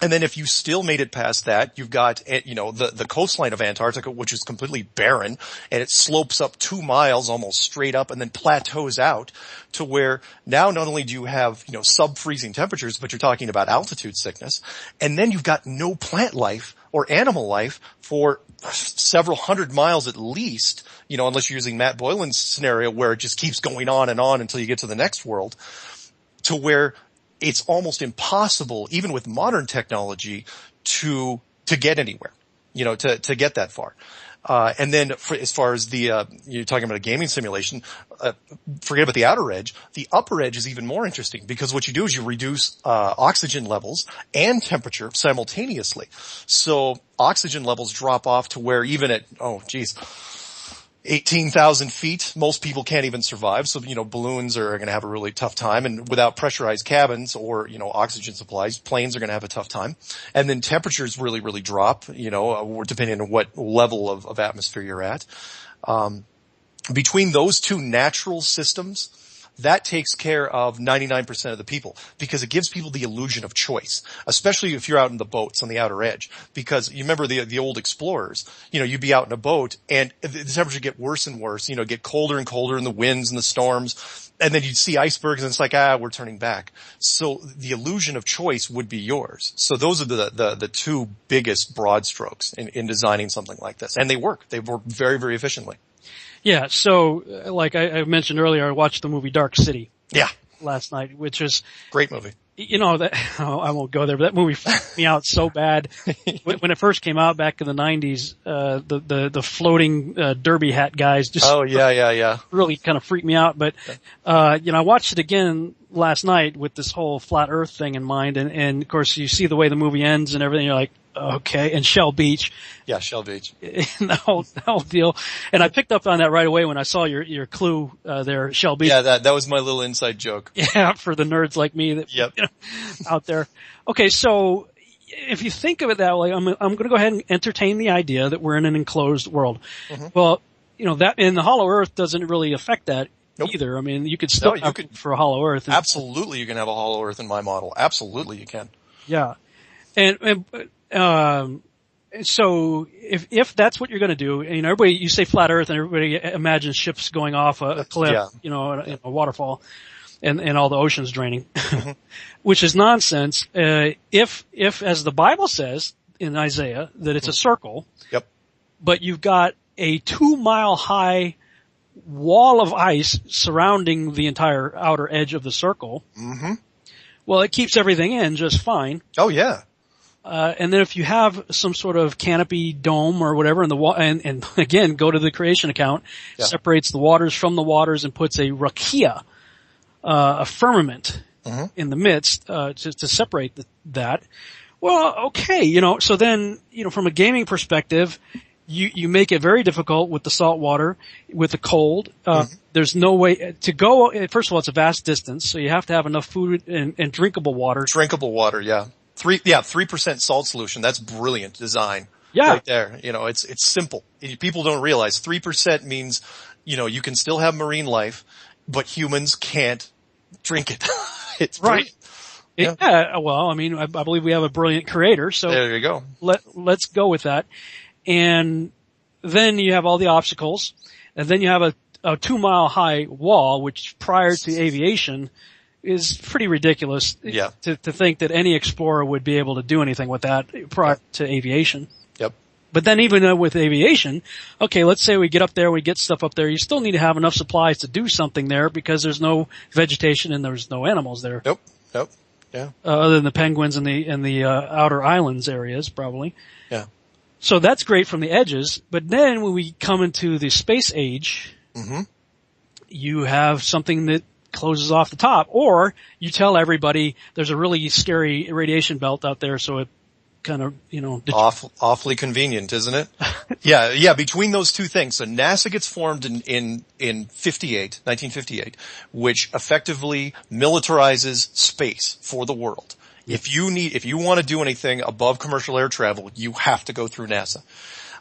And then if you still made it past that, you've got, the coastline of Antarctica, which is completely barren, and it slopes up 2 miles almost straight up and then plateaus out to where now not only do you have, sub-freezing temperatures, but you're talking about altitude sickness. And then you've got no plant life or animal life for several hundred miles at least, unless you're using Matt Boylan's scenario where it just keeps going on and on until you get to the next world, to where it's almost impossible, even with modern technology, to get anywhere, to get that far. And then as far as you're talking about a gaming simulation, forget about the outer edge. The upper edge is even more interesting because what you do is you reduce, oxygen levels and temperature simultaneously. So oxygen levels drop off to where even at, 18,000 feet, most people can't even survive. So, balloons are going to have a really tough time. And without pressurized cabins or, oxygen supplies, planes are going to have a tough time. And then temperatures really, really drop, depending on what level of atmosphere you're at. Between those two natural systems, that takes care of 99% of the people because it gives people the illusion of choice, especially if you're out in the boats on the outer edge. Because you remember the old explorers, you'd be out in a boat and the temperature get worse and worse, get colder and colder and the winds and the storms. And then you'd see icebergs and it's like, we're turning back. So the illusion of choice would be yours. So those are the two biggest broad strokes in designing something like this. And they work. They work very, very efficiently. Yeah, so like I mentioned earlier, I watched the movie Dark City. Yeah. Last night, which is great movie. I won't go there, but that movie freaked me out so bad. When it first came out back in the 90s, the floating derby hat guys just really kind of freaked me out. But I watched it again last night with this whole flat Earth thing in mind, and of course you see the way the movie ends and everything. You're like, okay, and Shell Beach. Yeah, Shell Beach. the whole deal. And I picked up on that right away when I saw your clue there, Shell Beach. Yeah, that was my little inside joke. Yeah, for the nerds like me that out there. Okay, so if you think of it that way, I'm going to go ahead and entertain the idea that we're in an enclosed world. Mm-hmm. Well, that in the Hollow Earth doesn't really affect that. Nope. Either. I mean, you could still for a Hollow Earth. Absolutely, you can have a Hollow Earth in my model. Absolutely, you can. Yeah, and so if that's what you're going to do, everybody, you say flat Earth, and everybody imagines ships going off a cliff, in a waterfall, and all the oceans draining, mm-hmm. which is nonsense. If as the Bible says in Isaiah that it's a circle, yep, but you've got a 2 mile high wall of ice surrounding the entire outer edge of the circle. Mm-hmm. Well, it keeps everything in just fine. Oh yeah. And then if you have some sort of canopy dome or whatever and again, go to the creation account, separates the waters from the waters and puts a rakia, a firmament mm-hmm. in the midst, to separate that. Well, okay, so then, from a gaming perspective, you make it very difficult with the salt water, with the cold. Mm-hmm. There's no way to go. First of all, it's a vast distance, so you have to have enough food and drinkable water. Drinkable water, yeah. 3% salt solution. That's brilliant design. Yeah. Right there. It's simple. People don't realize 3% means, you can still have marine life, but humans can't drink it. It's right. Yeah. Well, I believe we have a brilliant creator, so there you go. Let's go with that. And then you have all the obstacles, and then you have a 2 mile high wall, which prior to aviation is pretty ridiculous to think that any explorer would be able to do anything with that prior to aviation. Yep. But then even with aviation, okay, let's say we get up there, we get stuff up there, you still need to have enough supplies to do something there because there's no vegetation and there's no animals there. Nope. Yeah. Other than the penguins and the outer islands areas, probably. Yeah. So that's great from the edges, but then when we come into the space age, mm-hmm. you have something that closes off the top, or you tell everybody there's a really scary radiation belt out there, so it kind of, awfully convenient, isn't it? Yeah, between those two things. So NASA gets formed in 1958, which effectively militarizes space for the world. If you want to do anything above commercial air travel, you have to go through NASA.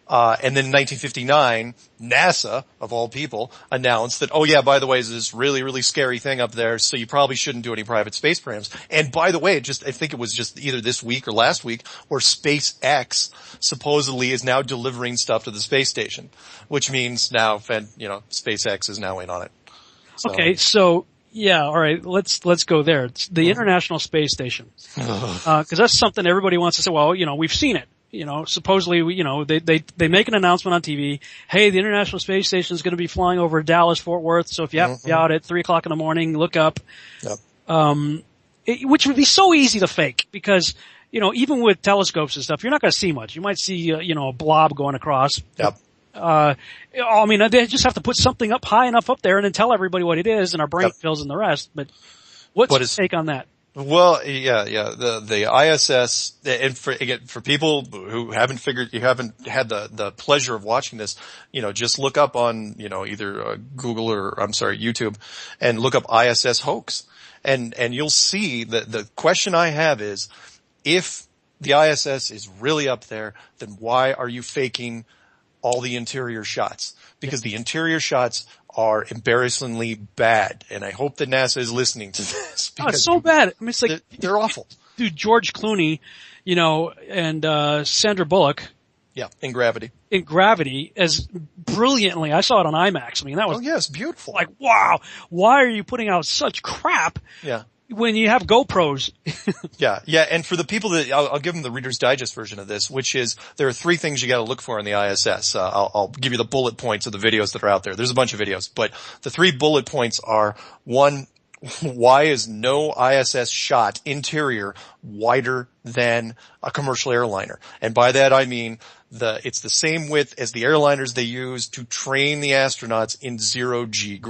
And then in 1959, NASA, of all people, announced that, oh yeah, by the way, there's this really, really scary thing up there, so you probably shouldn't do any private space programs. And by the way, I think it was just either this week or last week, where SpaceX supposedly is now delivering stuff to the space station, which means now, SpaceX is now in on it. So. Okay, so, yeah, alright, let's go there. It's the International Space Station. Cause that's something everybody wants to say, well, we've seen it. Supposedly, they make an announcement on TV. Hey, the International Space Station is going to be flying over Dallas, Fort Worth. So if you have to be out at 3:00 in the morning, look up. Yep. Which would be so easy to fake because, even with telescopes and stuff, you're not going to see much. You might see, a blob going across. Yep. They just have to put something up high enough up there and then tell everybody what it is, and our brain fills in the rest. But what's your take on that? Well, yeah. The ISS, and for people who haven't had the pleasure of watching this, just look up on, either Google or, YouTube, and look up ISS hoax. And you'll see that the question I have is, if the ISS is really up there, then why are you faking all the interior shots? Because the interior shots are embarrassingly bad, and I hope that NASA is listening to this. Oh, it's so bad. I mean, it's like they're awful. Dude, George Clooney, and Sandra Bullock. Yeah, in Gravity. In Gravity, as brilliantly. I saw it on IMAX. I mean, that was. Oh yeah, it's beautiful. Like, wow, why are you putting out such crap? Yeah. When you have GoPros. Yeah, and for the people that, I'll give them the Reader's Digest version of this, which is, there are 3 things you gotta look for in the ISS. I'll give you the bullet points of the videos that are out there. There's a bunch of videos, but the 3 bullet points are, 1, why is no ISS shot interior wider than a commercial airliner? And by that I mean, it's the same width as the airliners they use to train the astronauts in 0G,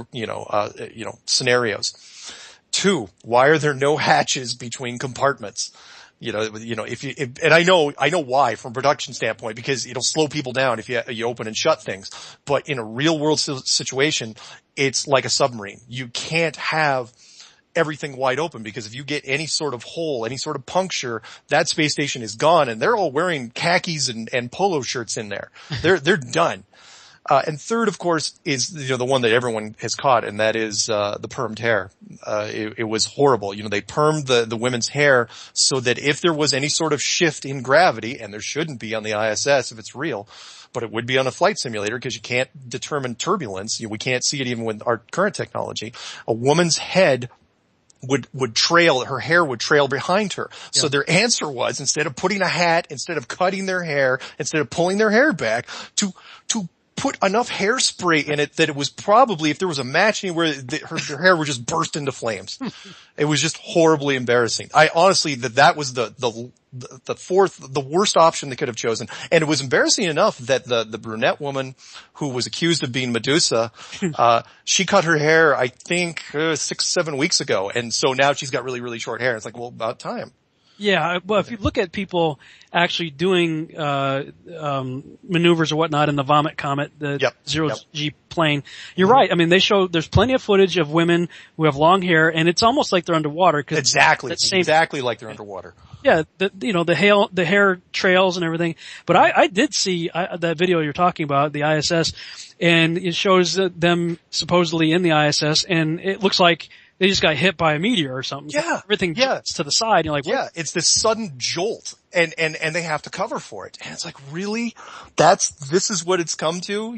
scenarios. 2, why are there no hatches between compartments? And I know why from a production standpoint, because it'll slow people down if you open and shut things. But in a real world situation, it's like a submarine. You can't have everything wide open, because if you get any sort of hole, any sort of puncture, that space station is gone, and they're all wearing khakis and polo shirts in there. They're done. And third, of course, is, the one that everyone has caught, and that is, the permed hair. It was horrible. They permed the women's hair so that if there was any sort of shift in gravity, and there shouldn't be on the ISS if it's real, but it would be on a flight simulator because you can't determine turbulence. We can't see it even with our current technology. A woman's head would trail, her hair would trail behind her. Yeah. So their answer was, instead of putting a hat, instead of cutting their hair, instead of pulling their hair back, to put enough hairspray in it that it was probably, if there was a match anywhere, her hair would just burst into flames. It was just horribly embarrassing. I honestly, that was the worst option they could have chosen. And it was embarrassing enough that the brunette woman who was accused of being Medusa, she cut her hair, I think, 6-7 weeks ago. And so now she's got really, really short hair. It's like, well, about time. Yeah, well, if you look at people actually doing maneuvers or whatnot in the Vomit Comet, the Zero-G plane, you're right. I mean, there's plenty of footage of women who have long hair, and it's almost like they're underwater. Exactly like they're underwater. Yeah, the hair trails and everything. But I did see that video you're talking about, the ISS, and it shows them supposedly in the ISS, and it looks like they just got hit by a meteor or something. Yeah. Everything jumps to the side. You're like, what? Yeah, it's this sudden jolt, and they have to cover for it. And it's like, really? This is what it's come to?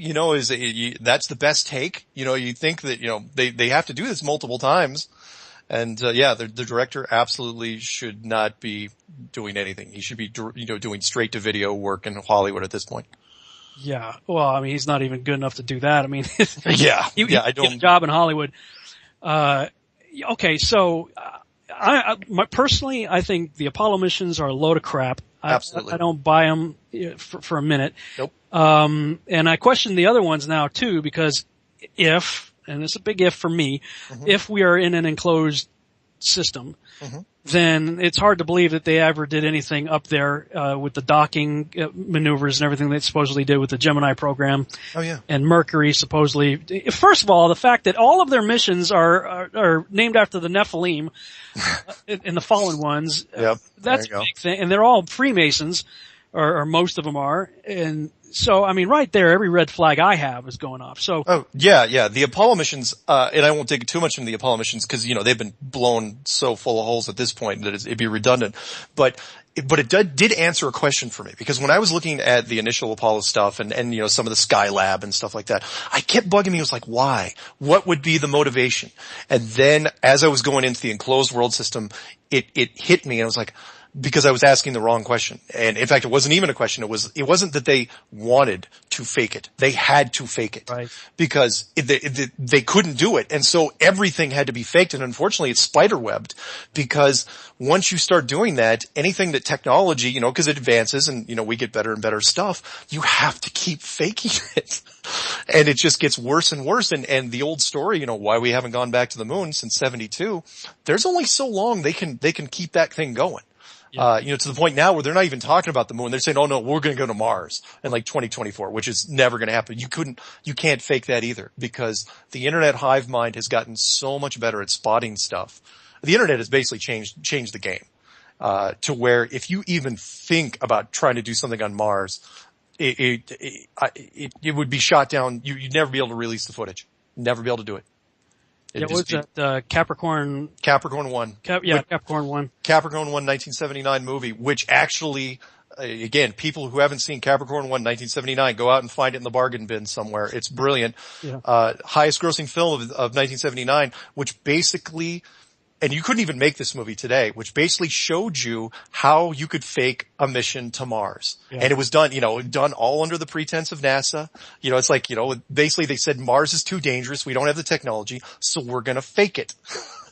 That's the best take? You think that, they have to do this multiple times. And, the director absolutely should not be doing anything. He should be, doing straight to video work in Hollywood at this point. Yeah. Well, I mean, he's not even good enough to do that. I mean, I don't. Get a job in Hollywood. Okay, so personally, I think the Apollo missions are a load of crap. Absolutely. I don't buy them for a minute. Nope. And I question the other ones now too, because and it's a big if for me, if we are in an enclosed system, then it's hard to believe that they ever did anything up there with the docking maneuvers and everything they supposedly did with the Gemini program. Oh yeah. And Mercury supposedly. First of all, the fact that all of their missions are named after the Nephilim in the fallen ones. Yep. That's a big thing. And they're all Freemasons. or most of them are. And so, I mean, right there, every red flag I have is going off. So. Oh, yeah. The Apollo missions, and I won't take too much from the Apollo missions because, they've been blown so full of holes at this point that it'd be redundant. But it did answer a question for me, because when I was looking at the initial Apollo stuff and some of the Skylab and stuff like that, I kept bugging me. I was like, why? What would be the motivation? And then as I was going into the enclosed world system, it hit me, and I was like, because I was asking the wrong question. And in fact, it wasn't even a question. It wasn't that they wanted to fake it. They had to fake it. Right. Because they couldn't do it. And so everything had to be faked. And unfortunately, it's spiderwebbed, because once you start doing that, anything that technology, because it advances and, we get better and better stuff, you have to keep faking it. And it just gets worse and worse. And the old story, why we haven't gone back to the moon since 72, there's only so long they can keep that thing going. Yeah. To the point now where they're not even talking about the moon. They're saying, oh no, we're going to go to Mars in like 2024, which is never going to happen. You can't fake that either, because the internet hive mind has gotten so much better at spotting stuff. The internet has basically changed the game, to where if you even think about trying to do something on Mars, it would be shot down. You'd never be able to release the footage. Never be able to do it. What's that, Capricorn 1. Capricorn 1. Capricorn 1, 1979 movie, which actually, again, people who haven't seen Capricorn 1, 1979, go out and find it in the bargain bin somewhere. It's brilliant. Yeah. Highest grossing film of 1979, which basically, and you couldn't even make this movie today, which basically showed you how you could fake a mission to Mars. Yeah. And it was done, done all under the pretense of NASA. It's like, basically they said Mars is too dangerous. We don't have the technology, so we're going to fake it.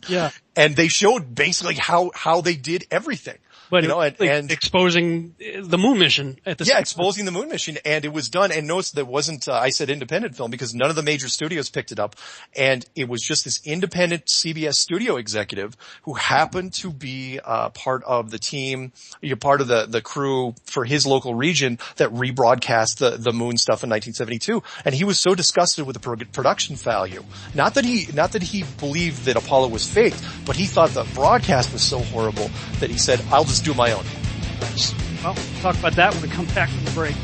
Yeah. And they showed basically how they did everything. But and exposing the moon mission at the same exposing the moon mission, and it was done. And notice that wasn't I said independent film, because none of the major studios picked it up, and it was just this independent CBS studio executive who happened to be part of the team, part of the crew for his local region that rebroadcast the moon stuff in 1972. And he was so disgusted with the production value, not that he believed that Apollo was faked, but he thought the broadcast was so horrible that he said, I'll just do my own. Nice. Well, we'll talk about that when we come back from the break.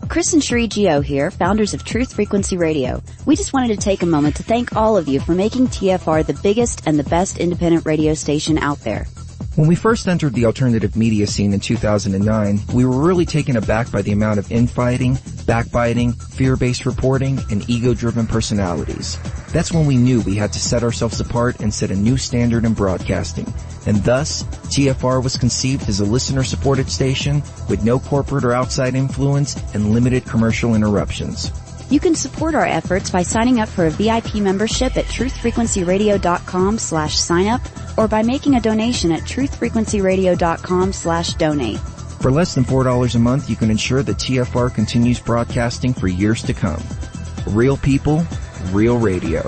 Chris and Sheree Gio here, founders of Truth Frequency Radio. We just wanted to take a moment to thank all of you for making TFR the biggest and the best independent radio station out there. When we first entered the alternative media scene in 2009, we were really taken aback by the amount of infighting, backbiting, fear-based reporting, and ego-driven personalities. That's when we knew we had to set ourselves apart and set a new standard in broadcasting. And thus, TFR was conceived as a listener-supported station with no corporate or outside influence and limited commercial interruptions. You can support our efforts by signing up for a VIP membership at truthfrequencyradio.com/signup or by making a donation at truthfrequencyradio.com/donate. For less than $4 a month, you can ensure that TFR continues broadcasting for years to come. Real people, real radio.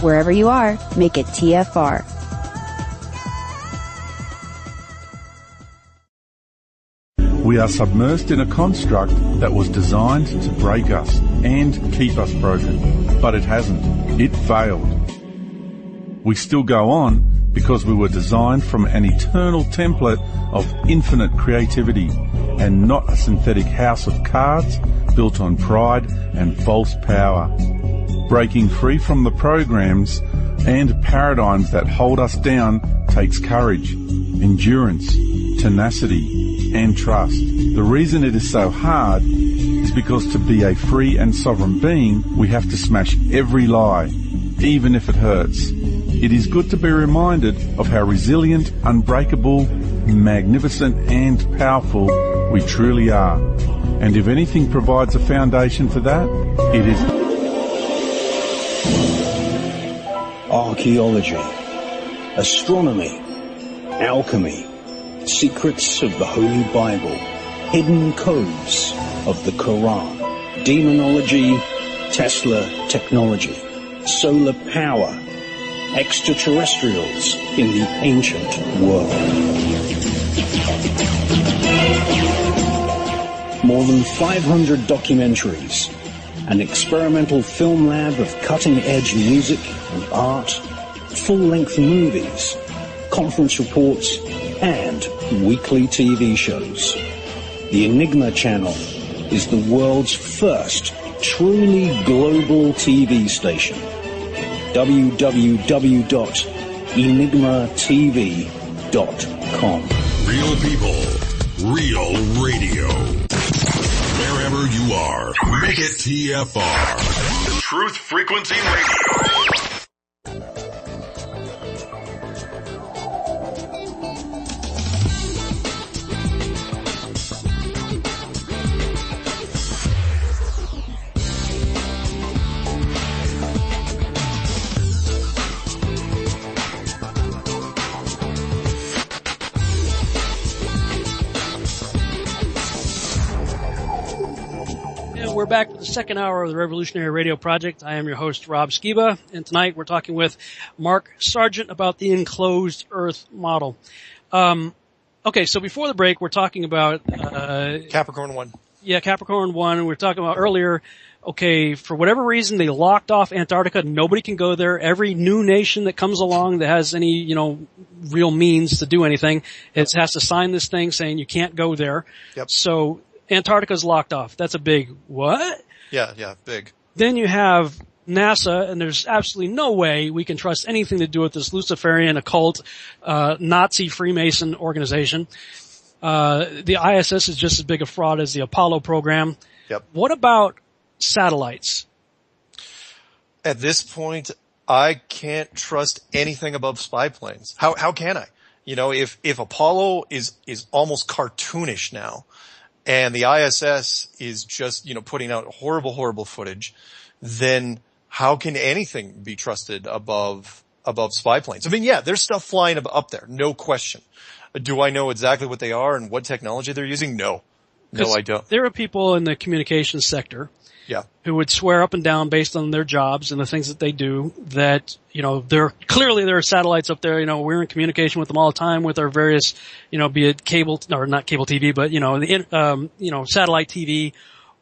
Wherever you are, make it TFR. We are submersed in a construct that was designed to break us and keep us broken, but it hasn't. It failed. We still go on because we were designed from an eternal template of infinite creativity and not a synthetic house of cards built on pride and false power. Breaking free from the programs and paradigms that hold us down takes courage, endurance, tenacity, and trust. The reason it is so hard is because to be a free and sovereign being, we have to smash every lie, even if it hurts. It is good to be reminded of how resilient, unbreakable, magnificent, and powerful we truly are. And if anything provides a foundation for that, it is archaeology, astronomy, alchemy, secrets of the Holy Bible, hidden codes of the Quran, demonology, Tesla technology, solar power, extraterrestrials in the ancient world. More than 500 documentaries, an experimental film lab of cutting-edge music and art, full-length movies, conference reports, and weekly TV shows. The Enigma Channel is the world's first truly global TV station. www.enigmatv.com. Real people, real radio. Wherever you are, make it TFR. Truth Frequency Radio. We're back to the second hour of the Revolutionary Radio Project. I am your host, Rob Skiba, and tonight we're talking with Mark Sargent about the enclosed Earth model. Okay, so before the break, we're talking about Capricorn 1. Yeah, Capricorn 1. We were talking about earlier, okay, for whatever reason, they locked off Antarctica. Nobody can go there. Every new nation that comes along that has any, real means to do anything, it has to sign this thing saying you can't go there. Yep. So Antarctica's locked off. That's a big what? Yeah, big. Then you have NASA, and there's absolutely no way we can trust anything to do with this Luciferian occult, Nazi Freemason organization. The ISS is just as big a fraud as the Apollo program. Yep. What about satellites? At this point, I can't trust anything above spy planes. How can I? If Apollo is almost cartoonish now, and the ISS is just, putting out horrible footage, then how can anything be trusted above spy planes? I mean, yeah, there's stuff flying up there, no question. Do I know exactly what they are and what technology they're using? No, I don't. There are people in the communications sector who would swear up and down based on their jobs and the things that they do that, there are satellites up there, we're in communication with them all the time with our various, be it cable, or not cable TV, but, satellite TV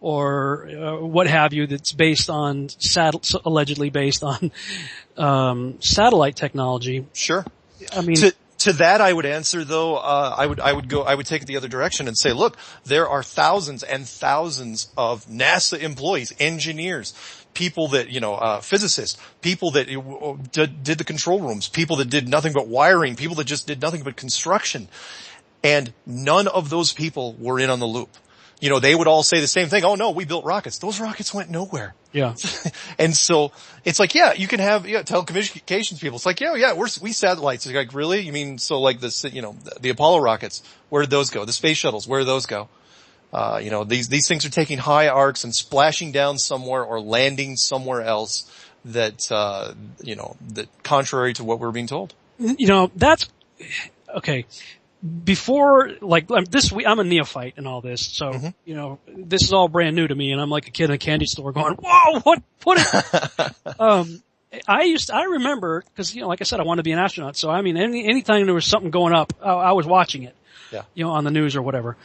or what have you that's based on, allegedly based on, satellite technology. Sure. I mean, To that I would answer though, I would take it the other direction and say, look, there are thousands and thousands of NASA employees, engineers, people that, physicists, people that did the control rooms, people that did nothing but wiring, people that just did nothing but construction. And none of those people were in on the loop. They would all say the same thing. Oh no, we built rockets. Those rockets went nowhere. Yeah. And so it's like, yeah, you can have, telecommunications people. It's like, we satellites. It's like, really? You mean, so like this, the Apollo rockets, where did those go? The space shuttles, where did those go? These things are taking high arcs and splashing down somewhere or landing somewhere else that, that contrary to what we're being told. That's, okay. Before, I'm a neophyte in all this, so, this is all brand new to me, and I'm like a kid in a candy store going, whoa, what is, I remember, cause, like I said, I wanted to be an astronaut, so I mean, anytime there was something going up, I was watching it. Yeah. On the news or whatever.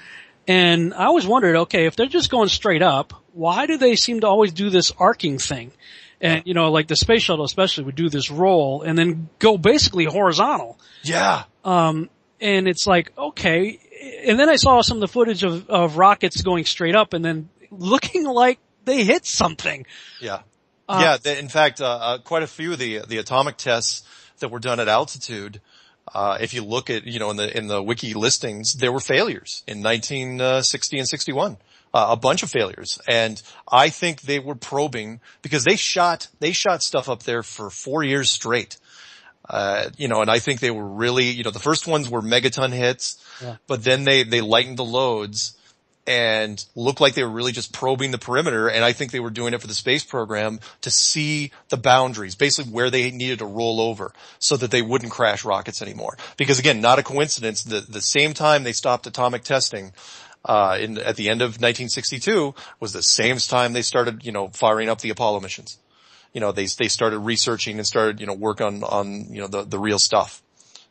And I always wondered, okay, if they're just going straight up, why do they seem to always do this arcing thing? And, like the space shuttle especially would do this roll and then go basically horizontal. Yeah. And it's like, okay. And then I saw some of the footage of rockets going straight up and then looking like they hit something. Yeah. In fact, quite a few of the atomic tests that were done at altitude, if you look at, in the wiki listings, there were failures in 1960 and 61. A bunch of failures. And I think they were probing because they shot stuff up there for 4 years straight. And I think they were really, the first ones were megaton hits, but then they lightened the loads and looked like they were really just probing the perimeter. And I think they were doing it for the space program to see the boundaries, basically where they needed to roll over so that they wouldn't crash rockets anymore. Because again, not a coincidence, the same time they stopped atomic testing, at the end of 1962 was the same time they started, firing up the Apollo missions. they started researching and started, work on, the real stuff.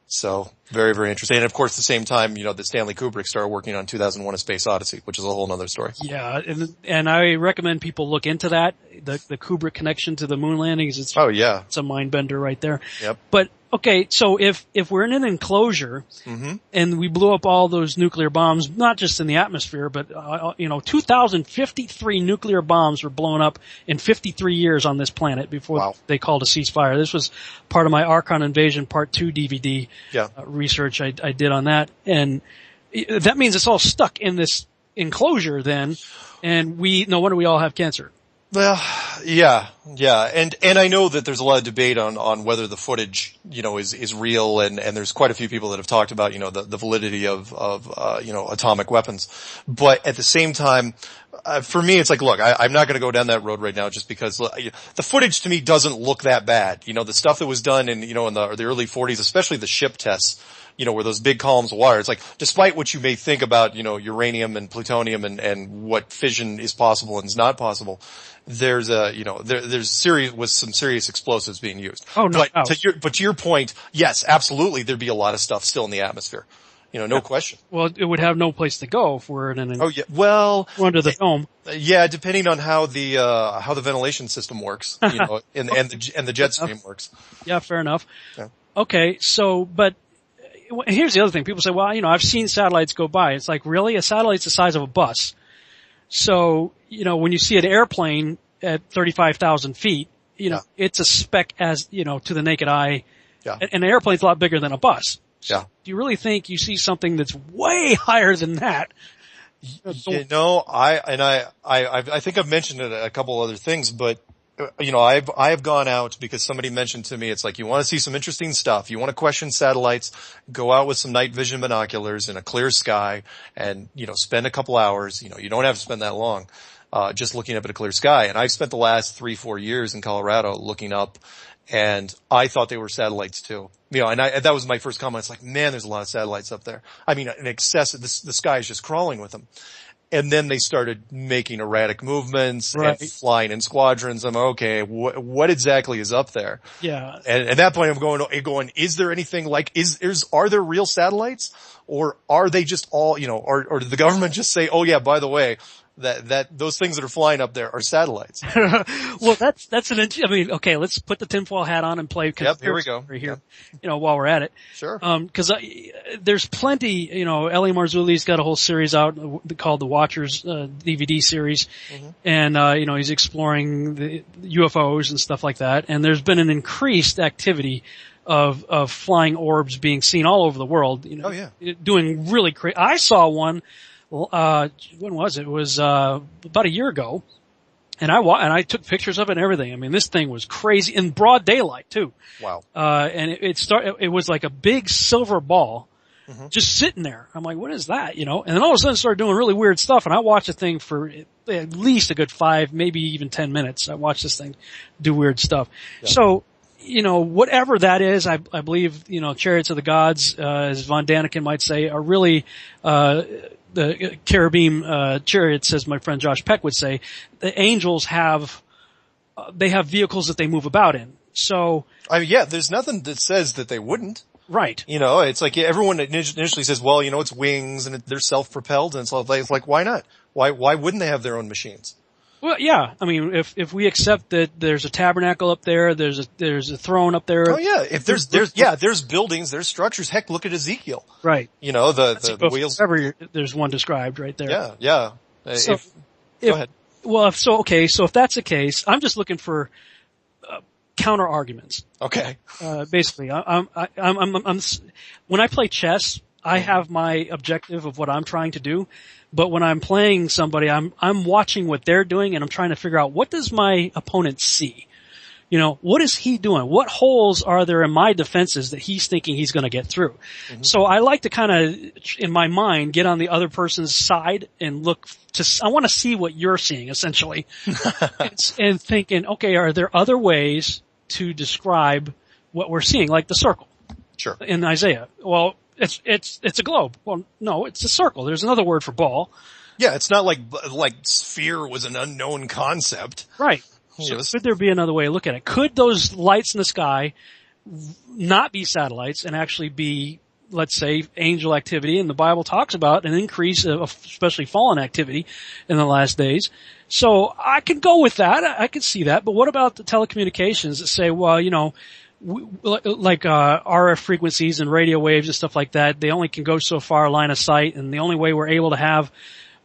So very, very interesting. And of course, at the same time, that Stanley Kubrick started working on 2001: A Space Odyssey, which is a whole nother story. Yeah. And I recommend people look into that. The Kubrick connection to the moon landings. It's a mind bender right there. Yep. But okay, so if we're in an enclosure and we blew up all those nuclear bombs, not just in the atmosphere, but 2,053 nuclear bombs were blown up in 53 years on this planet before they called a ceasefire. This was part of my Archon Invasion Part 2 DVD research I did on that, and that means it's all stuck in this enclosure then, and no wonder we all have cancer. Well, yeah. And I know that there's a lot of debate on whether the footage, is real, and there's quite a few people that have talked about, the validity of atomic weapons. But at the same time, for me, it's like, look, I'm not gonna go down that road right now just because the footage to me doesn't look that bad. The stuff that was done in the early 40s, especially the ship tests, where those big columns of water, it's like, despite what you may think about, uranium and plutonium and what fission is possible and is not possible, there's some serious explosives being used. Oh, no. But to your point, yes, absolutely, there'd be a lot of stuff still in the atmosphere. No question. Well, it would have no place to go if we're in an well, we're under the dome. Yeah, depending on how the ventilation system works, and the jet stream works. Yeah, fair enough. Yeah. Okay, so but here's the other thing. People say, well, I've seen satellites go by. It's like, really? A satellite's the size of a bus. So, when you see an airplane at 35,000 feet, it's a speck to the naked eye. Yeah. And an airplane's a lot bigger than a bus. So yeah. Do you really think you see something that's way higher than that? I think I've mentioned it a couple other things, but I've gone out because somebody mentioned to me, it's like, you want to see some interesting stuff. You want to question satellites, go out with some night vision binoculars in a clear sky and, spend a couple hours. You don't have to spend that long, just looking up at a clear sky. And I've spent the last 3-4 years in Colorado looking up, and I thought they were satellites too. And that was my first comment. It's like, man, there's a lot of satellites up there. I mean, in excess, the sky is just crawling with them. And then they started making erratic movements and flying in squadrons. I'm okay. What exactly is up there? Yeah. And at that point, I'm going, is there anything like, are there real satellites, or are they just all, or did the government just say, oh yeah, by the way, that those things that are flying up there are satellites? Well, that's okay, let's put the tinfoil hat on and play. Yep, here we go. Here, while we're at it. Sure. Cause there's plenty, Ellie Marzulli's got a whole series out called the Watchers, DVD series. Mm-hmm. And, he's exploring the UFOs and stuff like that. And there's been an increased activity of flying orbs being seen all over the world, Oh yeah. Doing really crazy. I saw one, when was it? It was, about a year ago. And I took pictures of it and everything. I mean, this thing was crazy in broad daylight too. Wow. And it was like a big silver ball just sitting there. I'm like, what is that? And then all of a sudden it started doing really weird stuff. And I watched the thing for at least a good 5, maybe even 10 minutes. I watched this thing do weird stuff. Yeah. So, whatever that is, I believe, Chariots of the Gods, as Von Daniken might say, are really, the cherubim, chariots, as my friend Josh Peck would say. The angels they have vehicles that they move about in. So. There's nothing that says that they wouldn't. Right. It's like everyone initially says, well, it's wings and they're self-propelled, and it's like, why not? Why wouldn't they have their own machines? Well, yeah. I mean, if we accept that there's a tabernacle up there, there's a throne up there. Oh yeah. If there's buildings, there's structures. Heck, look at Ezekiel. Right. The wheels. There's one described right there. Yeah. Yeah. So go ahead. Well, so if that's the case, I'm just looking for counter arguments. Okay. Basically, I'm when I play chess, I have my objective of what I'm trying to do. But when I'm playing somebody, I'm watching what they're doing, and I'm trying to figure out, what does my opponent see? What is he doing? What holes are there in my defenses that he's thinking he's going to get through? Mm-hmm. So I like to kind of, in my mind, get on the other person's side and I want to see what you're seeing, essentially. And thinking, okay, are there other ways to describe what we're seeing, like the circle? Sure. In Isaiah. Well, it's a globe. Well, no, it's a circle. There's another word for ball. Yeah, it's not like sphere was an unknown concept. Right. So could there be another way to look at it? Could those lights in the sky not be satellites and actually be, let's say, angel activity? And the Bible talks about an increase of especially fallen activity in the last days. So I can go with that. I can see that. But what about the telecommunications that say, well, like RF frequencies and radio waves and stuff like that, they only can go so far line of sight, and the only way we're able to have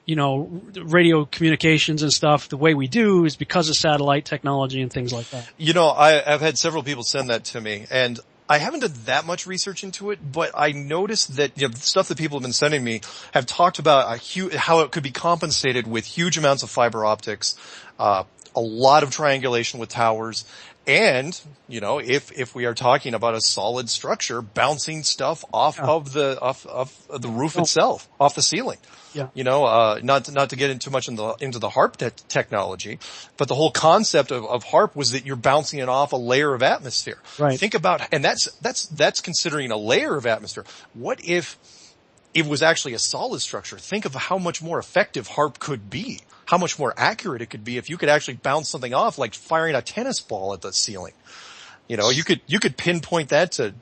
radio communications and stuff the way we do is because of satellite technology and things like that. I've had several people send that to me, and I haven't done that much research into it, but I noticed that the stuff that people have been sending me have talked about how it could be compensated with huge amounts of fiber optics, a lot of triangulation with towers, and if we are talking about a solid structure, bouncing stuff off of the roof itself, off the ceiling. Yeah. Not to get into much into the HARP technology, but the whole concept of HARP was that you're bouncing it off a layer of atmosphere. Right. Think about, and that's considering a layer of atmosphere. What if it was actually a solid structure? Think of how much more effective HARP could be, how much more accurate it could be if you could actually bounce something off like firing a tennis ball at the ceiling. You could pinpoint that to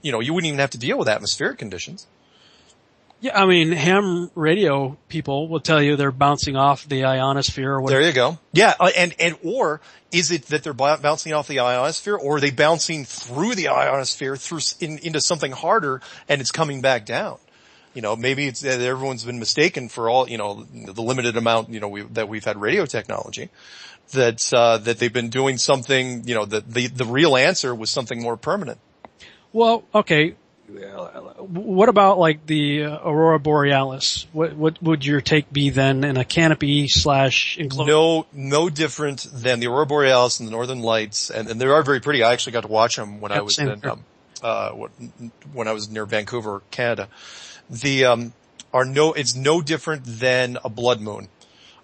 you wouldn't even have to deal with atmospheric conditions. Yeah, I mean, ham radio people will tell you they're bouncing off the ionosphere or whatever. There you go. Yeah, or is it that they're bouncing off the ionosphere, or are they bouncing through the ionosphere into something harder and it's coming back down? Maybe it's that everyone's been mistaken for all, the limited amount, that we've had radio technology, that they've been doing something, that the real answer was something more permanent. Well, okay. What about like the Aurora Borealis? What would your take be then in a canopy / enclosure? No different than the Aurora Borealis and the Northern Lights, and they are very pretty. I actually got to watch them when I was when I was near Vancouver, Canada. It's no different than a blood moon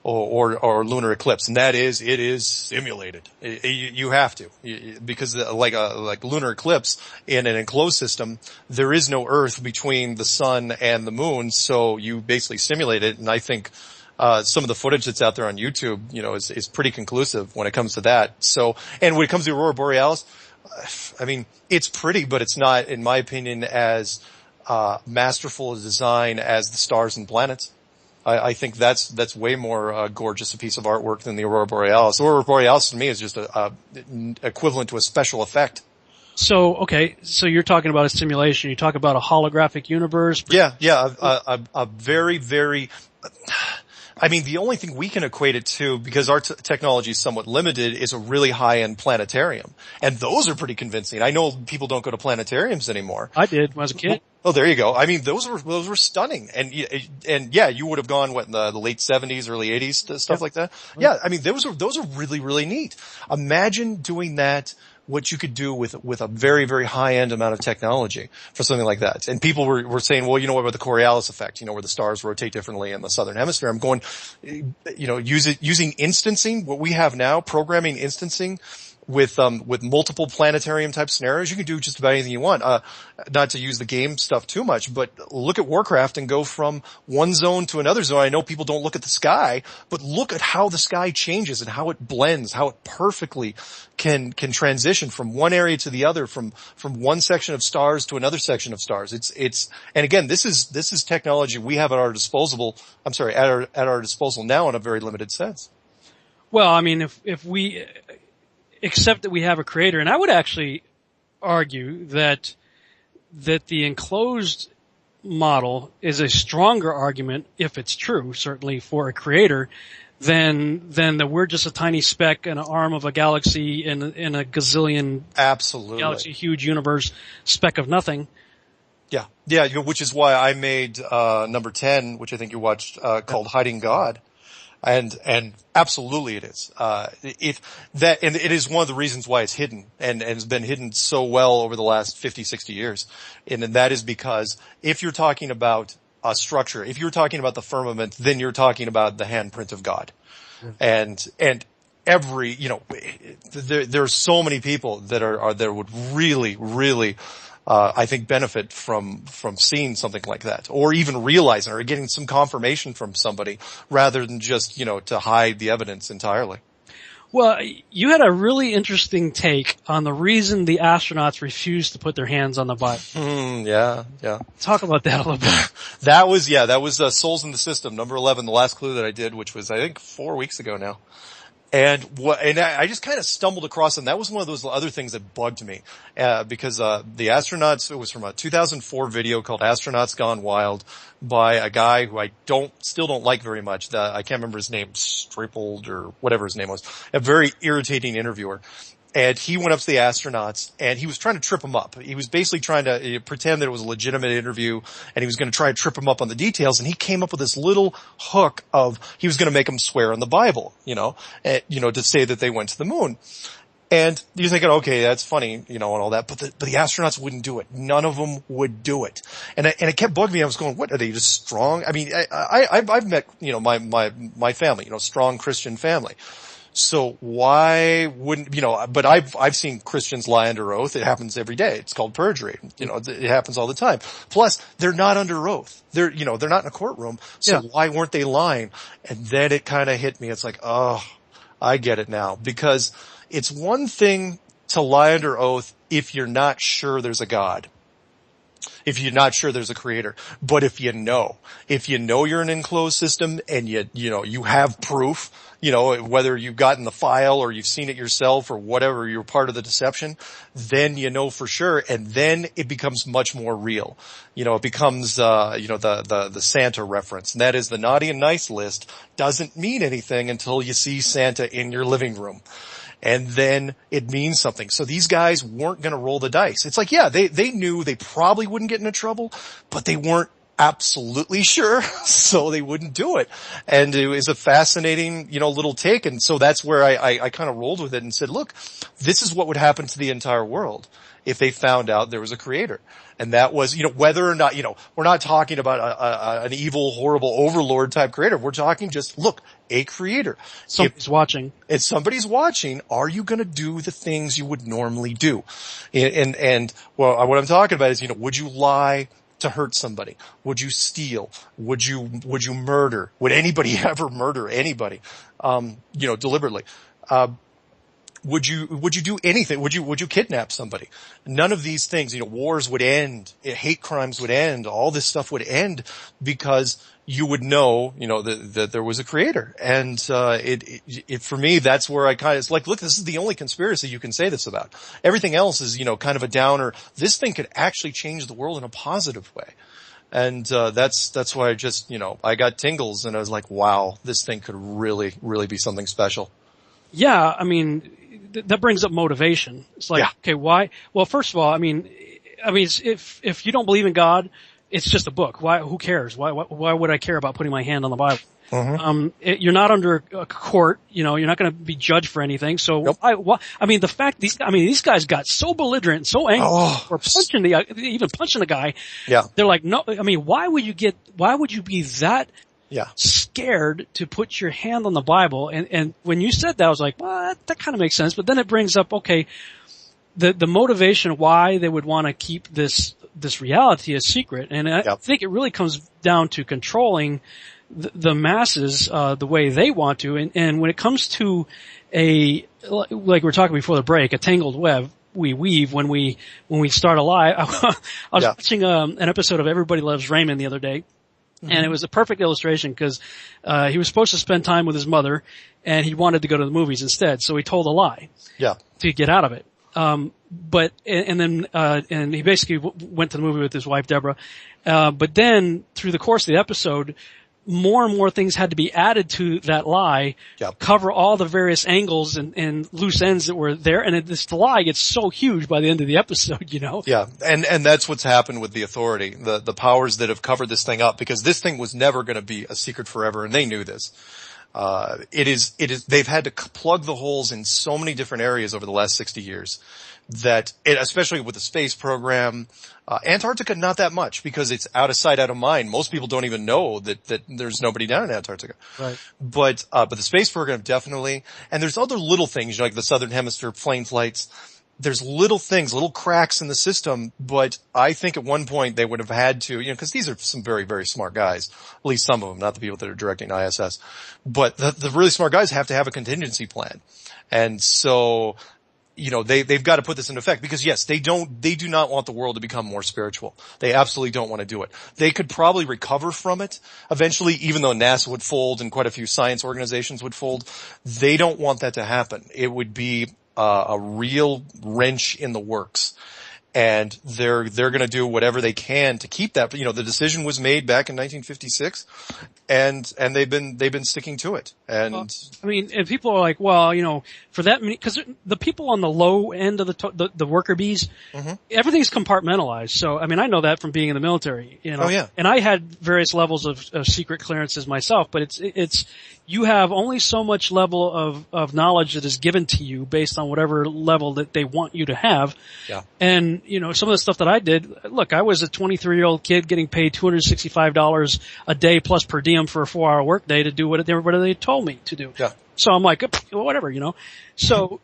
or lunar eclipse, and it is simulated. You have to, because like lunar eclipse in an enclosed system, there is no Earth between the sun and the moon, so you basically simulate it. And I think some of the footage that's out there on YouTube, is pretty conclusive when it comes to that. So, and when it comes to Aurora Borealis, I mean, it's pretty, but it's not, in my opinion, as masterful a design as the stars and planets. I think that's way more gorgeous a piece of artwork than the Aurora Borealis. Aurora Borealis to me is just equivalent to a special effect. So, okay, so you're talking about a simulation. You talk about a holographic universe. Yeah, a very, very. I mean, the only thing we can equate it to, because our technology is somewhat limited, is a really high-end planetarium. And those are pretty convincing. I know people don't go to planetariums anymore. I did when I was a kid. Oh, there you go. I mean, those were stunning. And yeah, you would have gone, in the late 70s, early 80s, stuff like that. Yeah, I mean, those are really, really neat. Imagine doing that, what you could do with a very, very high-end amount of technology for something like that. And people were saying, well, what about the Coriolis effect, where the stars rotate differently in the southern hemisphere? I'm going, using instancing, what we have now, programming instancing with multiple planetarium type scenarios, you can do just about anything you want. Not to use the game stuff too much, but look at Warcraft and go from one zone to another zone. I know people don't look at the sky, but look at how the sky changes and how it blends, how it perfectly can transition from one area to the other, from one section of stars to another section of stars. And again, this is technology we have at our disposal now in a very limited sense. Well, I mean, if we accept that we have a creator, and I would actually argue that the enclosed model is a stronger argument, if it's true, certainly for a creator, than that we're just a tiny speck in an arm of a galaxy in a gazillion galaxy huge universe, speck of nothing. Yeah, which is why I made number 10, which I think you watched, called Hiding God. And absolutely it is. And it is one of the reasons why it's hidden and has been hidden so well over the last 50, 60 years. And that is because if you're talking about a structure, if you're talking about the firmament, then you're talking about the handprint of God. And every, there are so many people that would really, really, I think benefit from seeing something like that, or even realizing or getting some confirmation from somebody rather than just, to hide the evidence entirely. Well, you had a really interesting take on the reason the astronauts refused to put their hands on the Bible. Yeah. Talk about that a little bit. That was Souls in the System, number 11, the last clue that I did, which was, I think, 4 weeks ago now. And I just kind of stumbled across it, and that was one of those other things that bugged me, because the astronauts, it was from a 2004 video called Astronauts Gone Wild by a guy who I still don't like very much. I can't remember his name, Strapled or whatever his name was. A very irritating interviewer. And he went up to the astronauts, and he was trying to trip them up. He was basically trying to pretend that it was a legitimate interview, and he was going to try and trip them up on the details, and he came up with this little hook of he was going to make them swear on the Bible, to say that they went to the moon. And you're thinking, okay, that's funny, and all that, but the astronauts wouldn't do it. None of them would do it. And it kept bugging me. I was going, what, are they just strong? I mean, I've met, my family, strong Christian family. So why wouldn't, but I've seen Christians lie under oath. It happens every day. It's called perjury. It happens all the time. Plus, they're not under oath. They're not in a courtroom. So why weren't they lying? And then it kind of hit me. It's like, oh, I get it now. Because it's one thing to lie under oath if you're not sure there's a God. If you're not sure there's a creator. But if you know you're an enclosed system and you have proof, whether you've gotten the file or you've seen it yourself or whatever, you're part of the deception, then you know for sure, and then it becomes much more real. It becomes, the Santa reference. And that is the naughty and nice list doesn't mean anything until you see Santa in your living room. And then it means something. So these guys weren't going to roll the dice. It's like, they knew they probably wouldn't get into trouble, but they weren't absolutely sure, so they wouldn't do it. And it was a fascinating, little take. And so that's where I kind of rolled with it and said, look, this is what would happen to the entire world if they found out there was a creator. And that was, whether or not, we're not talking about an evil, horrible overlord type creator. We're talking just, look, a creator. Somebody's watching. If somebody's watching, are you going to do the things you would normally do? And what I'm talking about is, would you lie to hurt somebody? Would you steal? Would you murder? Would anybody ever murder anybody? Deliberately? Would you do anything? Would you kidnap somebody? None of these things, wars would end, hate crimes would end, all this stuff would end because you would know, that there was a creator. And, for me, that's where it's like, look, this is the only conspiracy you can say this about. Everything else is, kind of a downer. This thing could actually change the world in a positive way. And, that's why I got tingles and I was like, wow, this thing could really, really be something special. Yeah, I mean, that brings up motivation. It's like, okay, why? Well, first of all, I mean, if you don't believe in God, it's just a book. Why? Who cares? Why would I care about putting my hand on the Bible? Mm-hmm. You're not under a court. You're not going to be judged for anything. So, the fact these guys got so belligerent and so angry for even punching the guy. Yeah. They're like, no, why would you be that scared to put your hand on the Bible? And when you said that, I was like, well, that kind of makes sense. But then it brings up, okay, the motivation why they would want to keep this reality a secret. And I think it really comes down to controlling the masses, the way they want to. And when it comes to like we were talking before the break, a tangled web we weave when we start a lie. I was watching an episode of Everybody Loves Raymond the other day. Mm-hmm. And it was a perfect illustration because he was supposed to spend time with his mother, and he wanted to go to the movies instead. So he told a lie to get out of it. But he basically went to the movie with his wife Deborah. But then through the course of the episode, more and more things had to be added to that lie, cover all the various angles and loose ends that were there. And the lie gets so huge by the end of the episode, Yeah. And that's what's happened with the authority, the powers that have covered this thing up, because this thing was never going to be a secret forever. And they knew this. They've had to plug the holes in so many different areas over the last 60 years that especially with the space program, Antarctica, not that much because it's out of sight, out of mind. Most people don't even know that there's nobody down in Antarctica. Right. But the space program definitely, and there's other little things like the Southern Hemisphere plane flights. there's little things, little cracks in the system, but I think at one point they would have had to, because these are some very, very smart guys, at least some of them, not the people that are directing ISS, but the really smart guys have to have a contingency plan. And so, they've got to put this into effect because yes, they do not want the world to become more spiritual. They absolutely don't want to do it. They could probably recover from it eventually, even though NASA would fold and quite a few science organizations would fold. They don't want that to happen. It would be a real wrench in the works. And they're going to do whatever they can to keep that. The decision was made back in 1956 and they've been sticking to it. And and people are like, for that many, cause the people on the low end of the worker bees, everything's compartmentalized. So, I know that from being in the military, Oh yeah. And I had various levels of secret clearances myself, but it's, you have only so much level of knowledge that is given to you based on whatever level that they want you to have. Yeah. And, some of the stuff that I did, look, I was a 23-year-old kid getting paid $265 a day plus per diem for a 4-hour workday to do what everybody they told me to do. Yeah. So I'm like, whatever, So,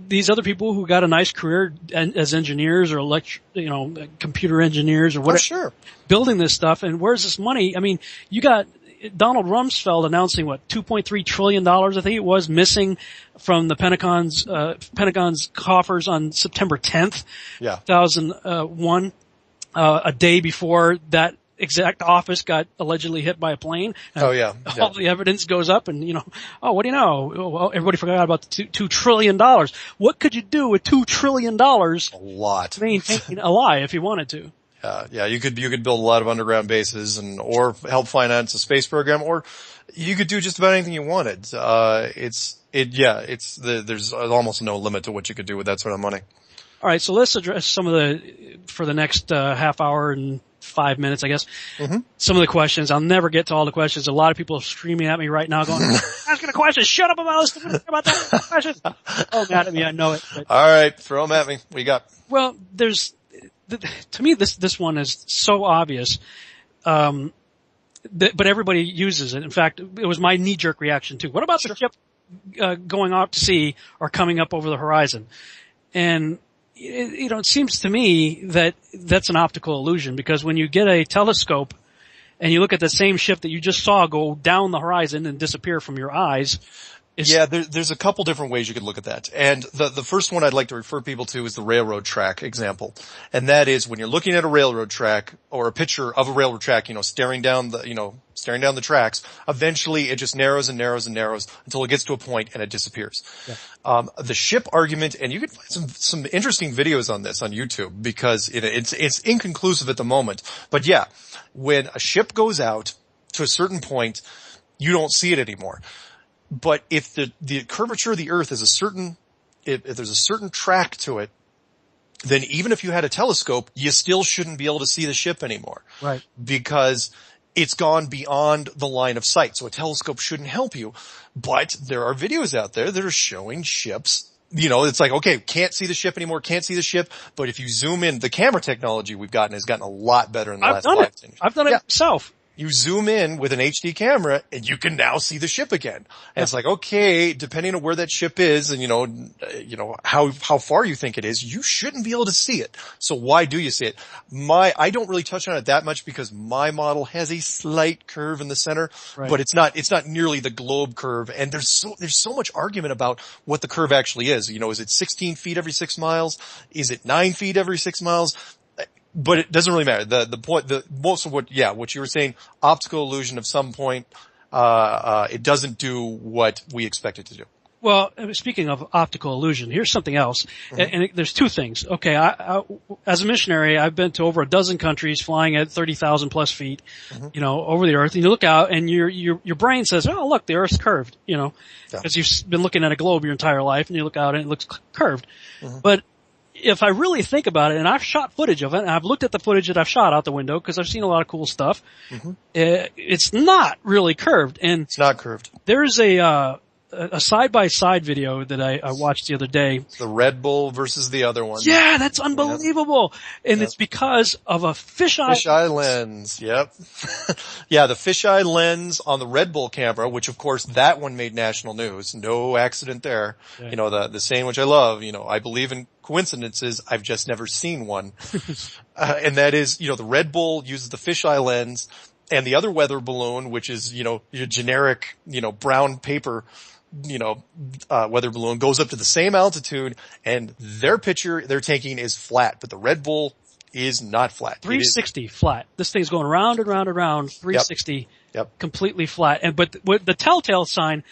these other people who got a nice career as engineers or computer engineers or whatever. Oh, sure. Building this stuff. And where's this money? You got Donald Rumsfeld announcing $2.3 trillion, I think it was, missing from the Pentagon's coffers on September 10th, 2001, a day before that exact office got allegedly hit by a plane. Oh yeah. All the evidence goes up and, what do you know? Well, everybody forgot about the $2 trillion. What could you do with $2 trillion? A lot. Maintain a lie if you wanted to. Yeah, you could build a lot of underground bases or help finance a space program, or you could do just about anything you wanted. There's almost no limit to what you could do with that sort of money. All right, so let's address some of for the next half hour and 5 minutes, I guess. Some of the questions. I'll never get to all the questions. A lot of people are screaming at me right now going, asking a question. Shut up about that question. Oh, mad at me. I know it. But. All right. Throw them at me. What you got? Well, to me, this one is so obvious. But everybody uses it. In fact, it was my knee-jerk reaction too. What about the ship, going out to sea or coming up over the horizon? And, it seems to me that that's an optical illusion because when you get a telescope and you look at the same ship that you just saw go down the horizon and disappear from your eyes. There's a couple different ways you could look at that. And the first one I'd like to refer people to is the railroad track example. And that is when you're looking at a railroad track or a picture of a railroad track, staring down the tracks, eventually it just narrows and narrows and narrows until it gets to a point and it disappears. Yeah. The ship argument, and you can find some interesting videos on this on YouTube because it's inconclusive at the moment. But yeah, when a ship goes out to a certain point, you don't see it anymore. But if the curvature of the Earth is if there's a certain track to it, then even if you had a telescope, you still shouldn't be able to see the ship anymore. Right. Because it's gone beyond the line of sight. So a telescope shouldn't help you. But there are videos out there that are showing ships. It's like, okay, can't see the ship anymore, can't see the ship. But if you zoom in, the camera technology we've gotten has gotten a lot better in the last 5 years. I've done it myself. You zoom in with an HD camera and you can now see the ship again. And it's like, okay, depending on where that ship is and how far you think it is, you shouldn't be able to see it. So why do you see it? I don't really touch on it that much because my model has a slight curve in the center, but it's not nearly the globe curve. And there's so much argument about what the curve actually is. Is it 16 feet every 6 miles? Is it 9 feet every 6 miles? But it doesn't really matter. The point, most of what you were saying, optical illusion of some point, it doesn't do what we expect it to do. Well, speaking of optical illusion, here's something else. And there's two things. Okay, I, as a missionary, I've been to over a dozen countries flying at 30,000 plus feet, over the Earth. And you look out and your brain says, oh, look, the Earth's curved, because you've been looking at a globe your entire life and you look out and it looks curved. But if I really think about it, and I've shot footage of it, and I've looked at the footage that I've shot out the window because I've seen a lot of cool stuff, it's not really curved. And it's not curved. There's a a side-by-side video that I watched the other day. The Red Bull versus the other one. Yeah, that's unbelievable. Yep. And it's because of a fisheye lens. Yep. Yeah, the fisheye lens on the Red Bull camera, which of course that one made national news. No accident there. Yeah. You know, the saying which I love, you know, I believe in coincidences, I've just never seen one. And that is, you know, the Red Bull uses the fisheye lens, and the other weather balloon, which is, you know, your generic, you know, brown paper, you know, weather balloon, goes up to the same altitude, and their picture they're taking is flat, but the Red Bull is not flat. 360 flat. This thing's going round and round and round, 360, yep. Completely flat. But what the telltale sign,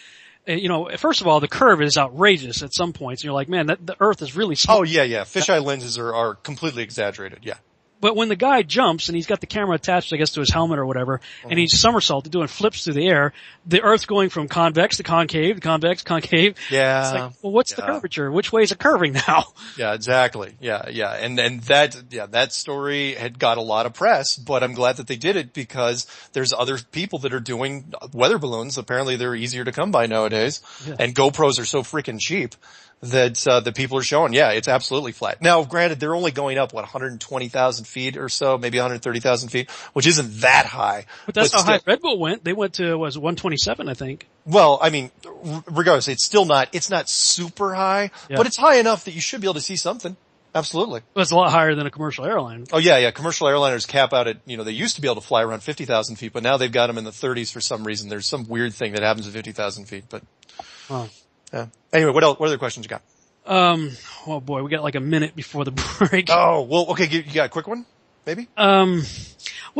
you know, first of all, the curve is outrageous at some points. You're like, man, the Earth is really small. Oh yeah. Fisheye lenses are completely exaggerated. Yeah. But when the guy jumps and he's got the camera attached, I guess, to his helmet or whatever, and he's somersaulted doing flips through the air, the Earth's going from convex to concave, convex, concave. Yeah. It's like, well, what's the curvature? Which way is it curving now? Yeah, exactly. Yeah. And that story had got a lot of press, but I'm glad that they did it because there's other people that are doing weather balloons. Apparently they're easier to come by nowadays. Yeah. And GoPros are so freaking cheap that the people are showing, yeah, it's absolutely flat. Now, granted, they're only going up, 120,000 feet or so, maybe 130,000 feet, which isn't that high. But that's how high Red Bull went. They went to, 127, I think. Well, I mean, regardless, it's not super high, but it's high enough that you should be able to see something. Absolutely. Well, it's a lot higher than a commercial airline. Oh yeah. Commercial airliners cap out at, you know, they used to be able to fly around 50,000 feet, but now they've got them in the 30s for some reason. There's some weird thing that happens at 50,000 feet, but. Oh. Yeah. Anyway, what other questions you got? Oh boy, we got like a minute before the break. Oh, well, okay, you got a quick one? Maybe? Well,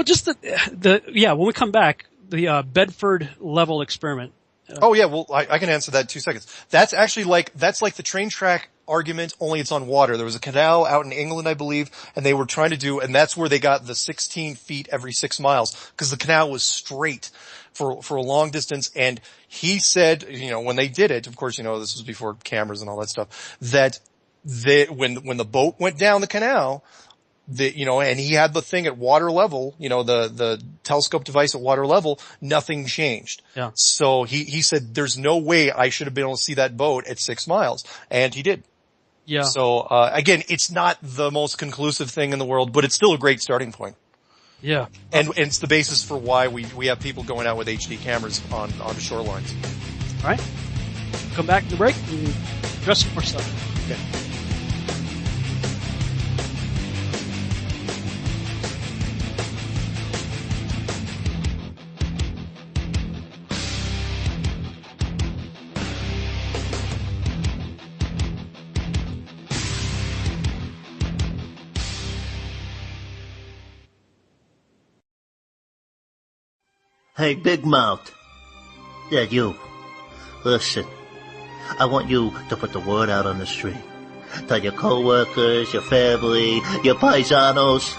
just when we come back, the, Bedford level experiment. Oh yeah, well, I can answer that in 2 seconds. That's actually that's like the train track argument, only it's on water. There was a canal out in England, I believe, and they were trying to do, and that's where they got the 16 feet every 6 miles, because the canal was straight for a long distance. And he said, you know, when they did it, of course, you know, this was before cameras and all that stuff, that when the boat went down the canal, you know, and he had the thing at water level, you know, the telescope device at water level, nothing changed. Yeah. So he said, there's no way I should have been able to see that boat at 6 miles. And he did. Yeah. So, again, it's not the most conclusive thing in the world, but it's still a great starting point. Yeah. And it's the basis for why we have people going out with HD cameras on the shorelines. All right. Come back to the break and address some more stuff. Okay. Hey, Big Mouth. Yeah, you. Listen, I want you to put the word out on the street. Tell your coworkers, your family, your paisanos,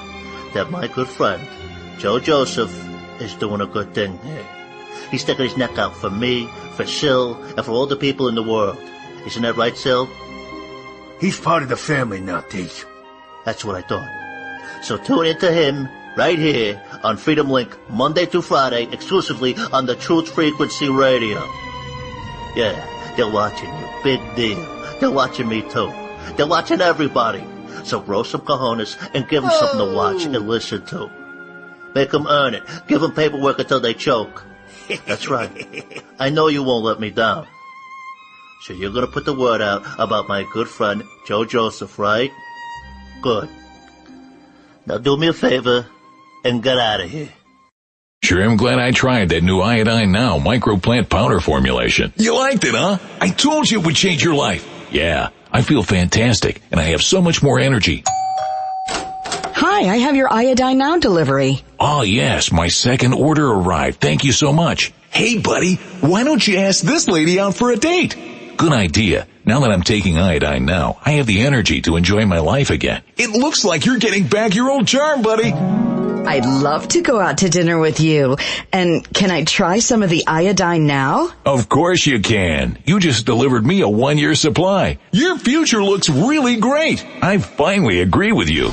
that my good friend, Joe Joseph, is doing a good thing here. He's sticking his neck out for me, for Sil, and for all the people in the world. Isn't that right, Sil? He's part of the family now, Teach. That's what I thought. So tune into him right here on Freedom Link, Monday through Friday, exclusively on the Truth Frequency Radio. Yeah, they're watching you. Big deal. They're watching me too. They're watching everybody. So grow some cojones and give them something to watch and listen to. Make them earn it. Give them paperwork until they choke. That's right. I know you won't let me down. So you're gonna put the word out about my good friend, Joe Joseph, right? Good. Now do me a favor and get out of here. Sure am glad I tried that new Iodine Now microplant powder formulation. You liked it, huh? I told you it would change your life. Yeah, I feel fantastic, and I have so much more energy. Hi, I have your Iodine Now delivery. Oh yes, my second order arrived. Thank you so much. Hey buddy, why don't you ask this lady out for a date? Good idea. Now that I'm taking Iodine Now, I have the energy to enjoy my life again. It looks like you're getting back your old charm, buddy. I'd love to go out to dinner with you. And can I try some of the iodine now? Of course you can. You just delivered me a 1-year supply. Your future looks really great. I finally agree with you.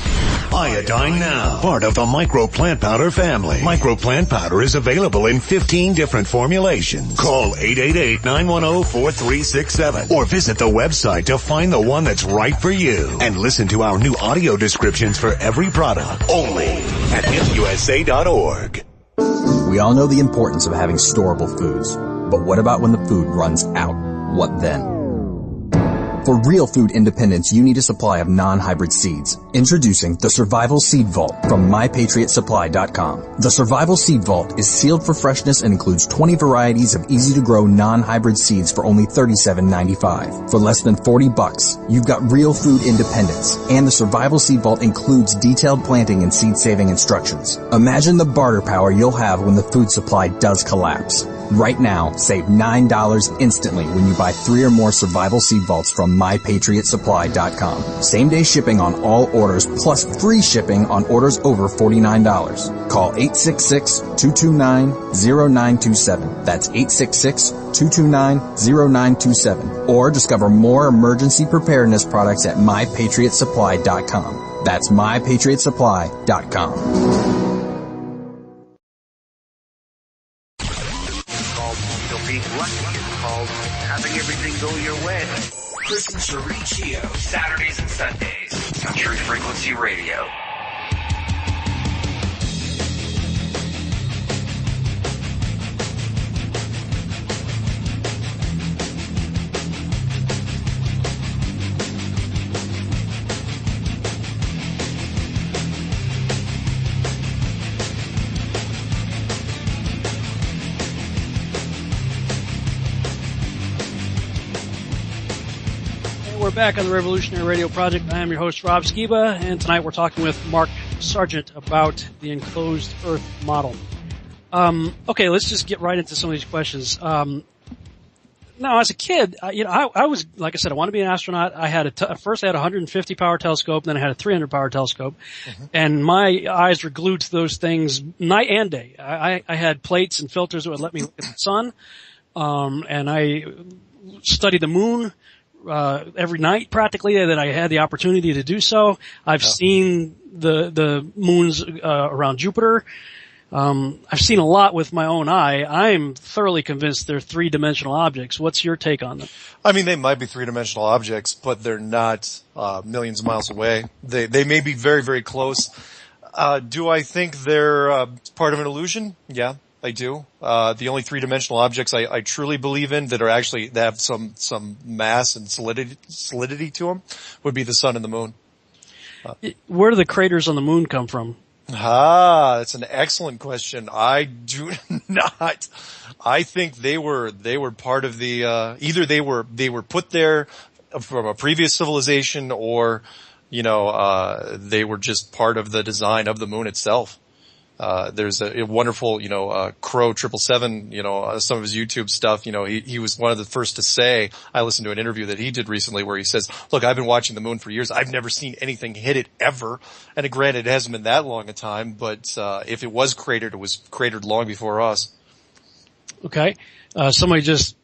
Iodine Now, part of the Micro Plant Powder family. Micro Plant Powder is available in 15 different formulations. Call 888-910-4367 or visit the website to find the one that's right for you. And listen to our new audio descriptions for every product only at hipusa.org. We all know the importance of having storable foods, but what about when the food runs out? What then? For real food independence, you need a supply of non-hybrid seeds. Introducing the Survival Seed Vault from MyPatriotSupply.com. The Survival Seed Vault is sealed for freshness and includes 20 varieties of easy-to-grow non-hybrid seeds for only $37.95. For less than $40, you've got real food independence. And the Survival Seed Vault includes detailed planting and seed-saving instructions. Imagine the barter power you'll have when the food supply does collapse. Right now, save $9 instantly when you buy 3 or more Survival Seed Vaults from MyPatriotSupply.com. Same-day shipping on all orders plus free shipping on orders over $49. Call 866-229-0927. That's 866-229-0927. Or discover more emergency preparedness products at MyPatriotSupply.com. That's MyPatriotSupply.com. Listen to Riccio Saturdays and Sundays on Truth Frequency Radio. We're back on the Revolutionary Radio Project. I am your host, Rob Skiba, and tonight we're talking with Mark Sargent about the enclosed Earth model. Okay, let's just get right into some of these questions. Now, as a kid, I was, like I said, I wanted to be an astronaut. I had first I had a 150 power telescope, then I had a 300 power telescope, and my eyes were glued to those things night and day. I had plates and filters that would let me look at the sun, and I studied the moon every night practically that I had the opportunity to do so. I've seen the moons around Jupiter. I've seen a lot with my own eye. I'm thoroughly convinced they're three-dimensional objects. What's your take on them? I mean, they might be three-dimensional objects, but they're not millions of miles away. They may be very, very close. Do I think they're part of an illusion? Yeah, I do. The only three-dimensional objects I truly believe in that have some mass and solidity to them would be the sun and the moon. Where do the craters on the moon come from? That's an excellent question. I do not. I think they were part of the, either they were put there from a previous civilization or, they were just part of the design of the moon itself. There's a wonderful, Crow 777, some of his YouTube stuff, he was one of the first to say, I listened to an interview that he did recently where he says, look, I've been watching the moon for years. I've never seen anything hit it ever. And granted, it hasn't been that long a time, but, if it was cratered, it was cratered long before us. Okay. Somebody just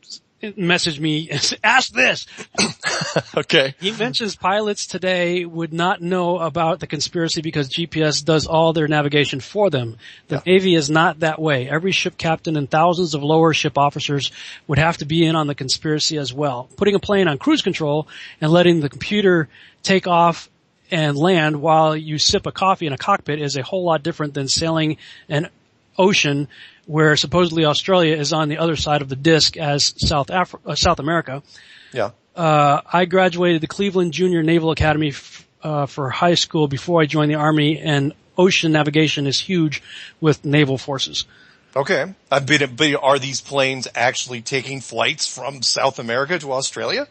messaged me, ask this. Okay. He mentions pilots today would not know about the conspiracy because GPS does all their navigation for them. The Navy is not that way. Every ship captain and thousands of lower ship officers would have to be in on the conspiracy as well. Putting a plane on cruise control and letting the computer take off and land while you sip a coffee in a cockpit is a whole lot different than sailing an ocean where supposedly Australia is on the other side of the disk as South America. Yeah. I graduated the Cleveland Junior Naval Academy for high school before I joined the Army, and ocean navigation is huge with naval forces. Okay. Are these planes actually taking flights from South America to Australia?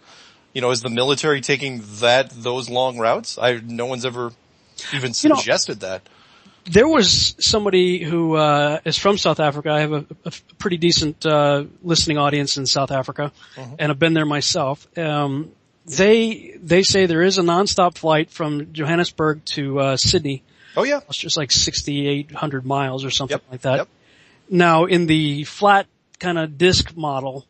Is the military taking those long routes? No one's ever even suggested that. There was somebody who is from South Africa. I have a pretty decent listening audience in South Africa, and I've been there myself. They say there is a nonstop flight from Johannesburg to Sydney Oh yeah. It's just like 6,800 miles or something like that. Yep. Now in the flat kind of disc model,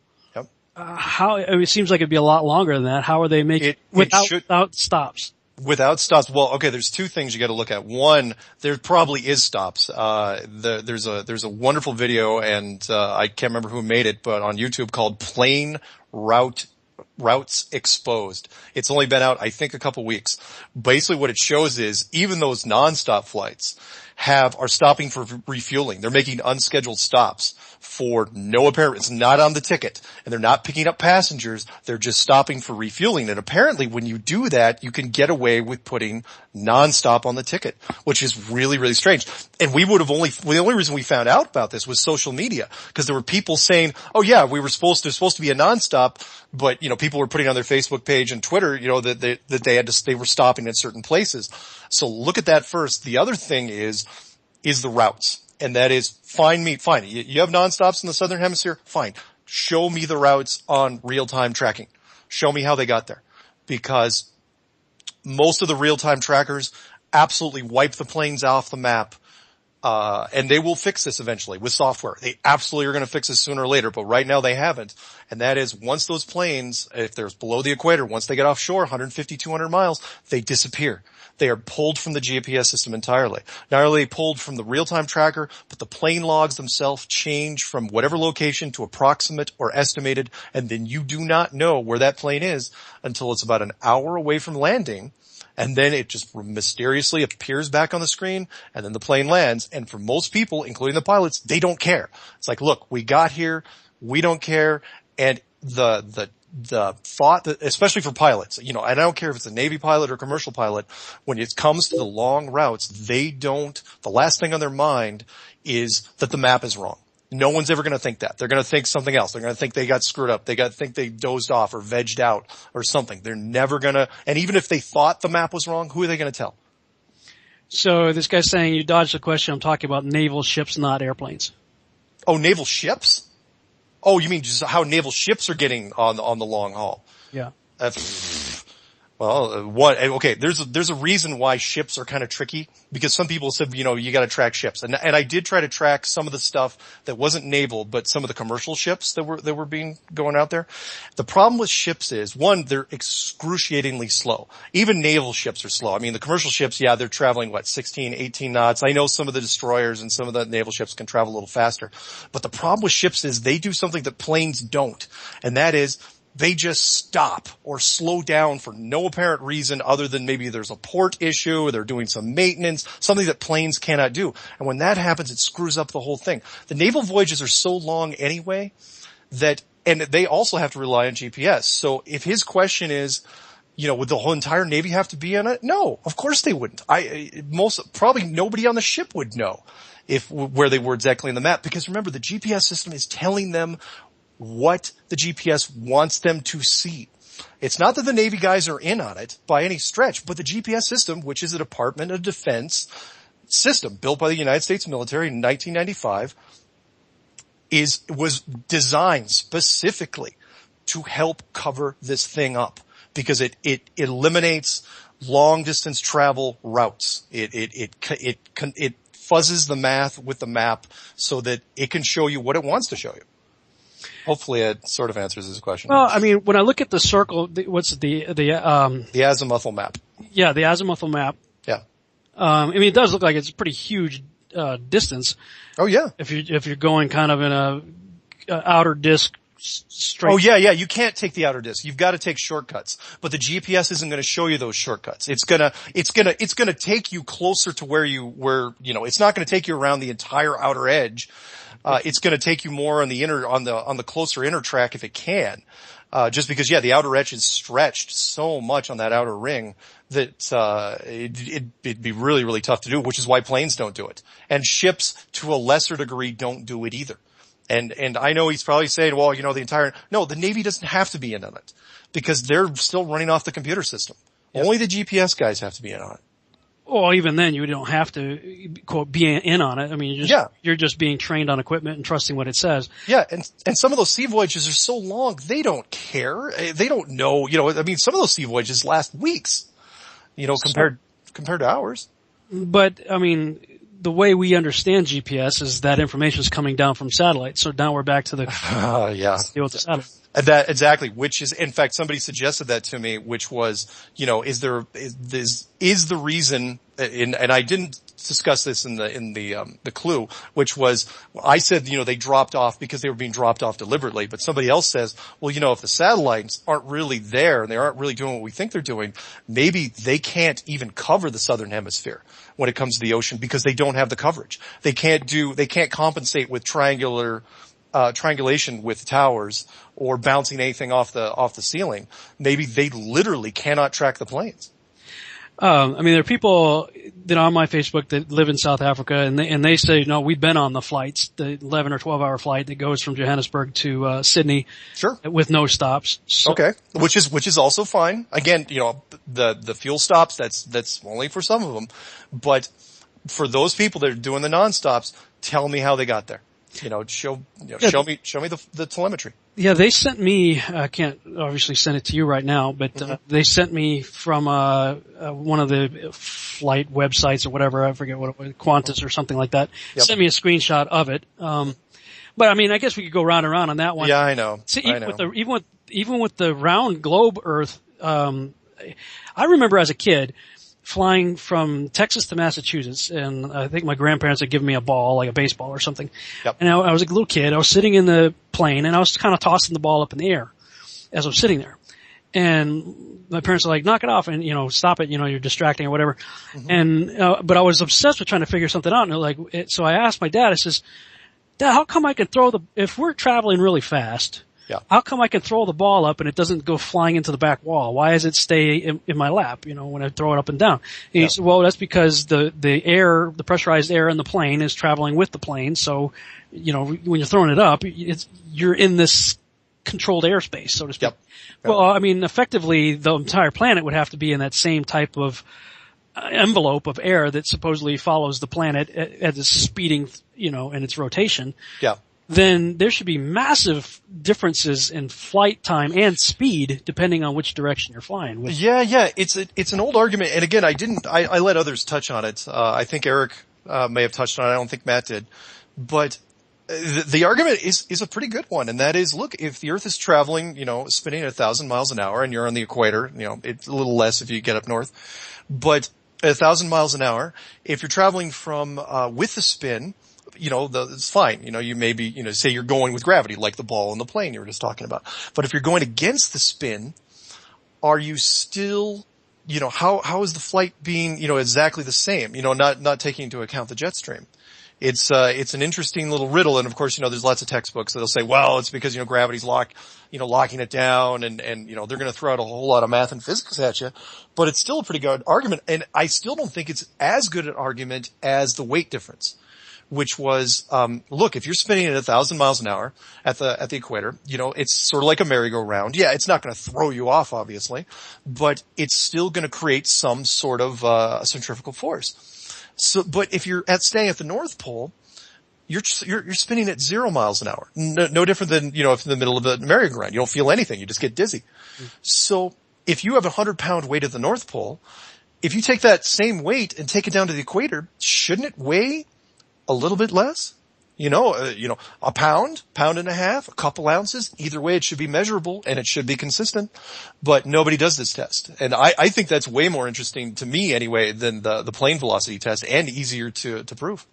it seems like it'd be a lot longer than that. How are they making it without stops? Without stops. Well, okay, there's two things you got to look at. One, there probably is stops. There's a wonderful video, and I can't remember who made it, but on YouTube, called Plane Routes Exposed. It's only been out, I think, a couple weeks. Basically what it shows is even those nonstop flights are stopping for refueling. They're making unscheduled stops for no apparent, it's not on the ticket, and they're not picking up passengers, they're just stopping for refueling. And apparently when you do that, you can get away with putting nonstop on the ticket, which is really, really strange. And the only reason we found out about this was social media, because there were people saying, oh yeah, there's supposed to be a nonstop, but, people were putting on their Facebook page and Twitter, that they were stopping at certain places. So look at that first. The other thing is the routes. And that is, fine. You have nonstops in the Southern Hemisphere? Fine. Show me the routes on real-time tracking. Show me how they got there. Because most of the real-time trackers absolutely wipe the planes off the map. And they will fix this eventually with software. They absolutely are going to fix this sooner or later, but right now they haven't. And that is, once those planes, if they're below the equator, once they get offshore, 150, 200 miles, they disappear. They are pulled from the GPS system entirely. Not only are they pulled from the real-time tracker, but the plane logs themselves change from whatever location to approximate or estimated, and then you do not know where that plane is until it's about an hour away from landing. And then it just mysteriously appears back on the screen, and then the plane lands. And for most people, including the pilots, they don't care. It's like, look, we got here, we don't care. And the thought that, especially for pilots, and I don't care if it's a Navy pilot or commercial pilot, when it comes to the long routes, the last thing on their mind is that the map is wrong. No one's ever going to think that. They're going to think something else. They're going to think they got screwed up. Think they dozed off or vegged out or something. They're never going to, and even if they thought the map was wrong, who are they going to tell? So this guy's saying you dodged the question. I'm talking about naval ships, not airplanes. Oh, naval ships? Oh, you mean just how naval ships are getting on the long haul? Yeah. Okay, there's a reason why ships are kind of tricky, because some people said, you gotta track ships. And I did try to track some of the stuff that wasn't naval, but some of the commercial ships that were going out there. The problem with ships is, one, they're excruciatingly slow. Even naval ships are slow. I mean, the commercial ships, yeah, they're traveling, 16, 18 knots. I know some of the destroyers and some of the naval ships can travel a little faster. But the problem with ships is they do something that planes don't. And that is, they just stop or slow down for no apparent reason other than maybe there's a port issue or they're doing some maintenance, something that planes cannot do. And when that happens, it screws up the whole thing. The naval voyages are so long anyway and they also have to rely on GPS. So if his question is, would the whole entire Navy have to be in it? No, of course they wouldn't. Probably nobody on the ship would know where they were exactly in the map, because remember, the GPS system is telling them what the GPS wants them to see. It's not that the Navy guys are in on it by any stretch, but the GPS system, which is a Department of Defense system built by the United States military in 1995, was designed specifically to help cover this thing up, because it eliminates long distance travel routes. It fuzzes the math with the map so that it can show you what it wants to show you. Hopefully it sort of answers his question. Well, I mean, when I look at the circle, what's the azimuthal map. Yeah, the azimuthal map. Yeah. I mean, it does look like it's a pretty huge, distance. Oh yeah. If you're going kind of in a outer disk straight. Oh yeah, you can't take the outer disk. You've got to take shortcuts. But the GPS isn't going to show you those shortcuts. It's gonna take you closer to where it's not going to take you around the entire outer edge. It's going to take you more on the closer inner track if it can. Just because, the outer edge is stretched so much on that outer ring that, it'd be really, really tough to do, which is why planes don't do it. And ships, to a lesser degree, don't do it either. And I know he's probably saying, well, the Navy doesn't have to be in on it, because they're still running off the computer system. Yep. Only the GPS guys have to be in on it. Well, even then, you don't have to, quote, be in on it. I mean, you're just being trained on equipment and trusting what it says. Yeah, and some of those sea voyages are so long, they don't care. They don't know, some of those sea voyages last weeks, compared to ours. But, I mean, the way we understand GPS is that information is coming down from satellites. So now we're back to the deal with the satellite. That exactly, which is, in fact, somebody suggested that to me, which was, is the reason, and I didn't discuss this in the clue, which was, I said, they dropped off because they were being dropped off deliberately, but somebody else says, well, if the satellites aren't really there and they aren't really doing what we think they're doing, maybe they can't even cover the southern hemisphere when it comes to the ocean because they don't have the coverage. They can't compensate with triangulation with towers or bouncing anything off the ceiling. Maybe they literally cannot track the planes. There are people that are on my Facebook that live in South Africa and they say, no, we've been on the flights, the 11 or 12 hour flight that goes from Johannesburg to, Sydney. Sure. With no stops. So, okay. Which is also fine. Again, the fuel stops, that's only for some of them. But for those people that are doing the non-stops, tell me how they got there. Show me the telemetry. Yeah, they sent me, I can't obviously send it to you right now, but, they sent me from, one of the flight websites or whatever, I forget what it was, Qantas or something like that. Yep. Sent me a screenshot of it. But I guess we could go round and round on that one. Yeah, I know. See, even with the round globe Earth, I remember as a kid, flying from Texas to Massachusetts, and I think my grandparents had given me a ball, like a baseball or something. Yep. And I was a little kid. I was sitting in the plane, and I was kind of tossing the ball up in the air as I was sitting there. And my parents were like, knock it off and, stop it, you're distracting or whatever. And, but I was obsessed with trying to figure something out. And so I asked my dad, I says, Dad, how come I can if we're traveling really fast, how come I can throw the ball up and it doesn't go flying into the back wall? Why does it stay in my lap, when I throw it up and down? And he said, well, that's because the pressurized air in the plane is traveling with the plane. So, when you're throwing it up, you're in this controlled airspace, so to speak. Yep. Well, effectively, the entire planet would have to be in that same type of envelope of air that supposedly follows the planet at its speeding, in its rotation. Yeah. Then there should be massive differences in flight time and speed depending on which direction you're flying. Yeah. It's an old argument. And again, I let others touch on it. I think Eric, may have touched on it. I don't think Matt did. But the argument is a pretty good one. And that is, look, if the Earth is traveling, spinning at 1,000 miles an hour and you're on the equator, it's a little less if you get up north, but at 1,000 miles an hour, if you're traveling from, with the spin, it's fine. You maybe, say you're going with gravity, like the ball in the plane you were just talking about. But if you're going against the spin, are you still, how is the flight being, exactly the same? Not taking into account the jet stream. It's an interesting little riddle. And of course, there's lots of textbooks that they'll say, well, it's because, gravity's locking it down and, they're going to throw out a whole lot of math and physics at you. But it's still a pretty good argument. And I still don't think it's as good an argument as the weight difference. Which was, look, if you're spinning at 1,000 miles an hour at the equator, it's sort of like a merry-go-round. Yeah, it's not going to throw you off, obviously, but it's still going to create some sort of, centrifugal force. So, but if you're staying at the North Pole, you're spinning at 0 miles an hour. No different than, if in the middle of a merry-go-round. You don't feel anything. You just get dizzy. Mm-hmm. So if you have a 100-pound weight at the North Pole, if you take that same weight and take it down to the equator, shouldn't it weigh a little bit less? A pound and a half, a couple ounces. Either way, it should be measurable and it should be consistent. But nobody does this test. And I think that's way more interesting to me anyway than the plane velocity test and easier to prove.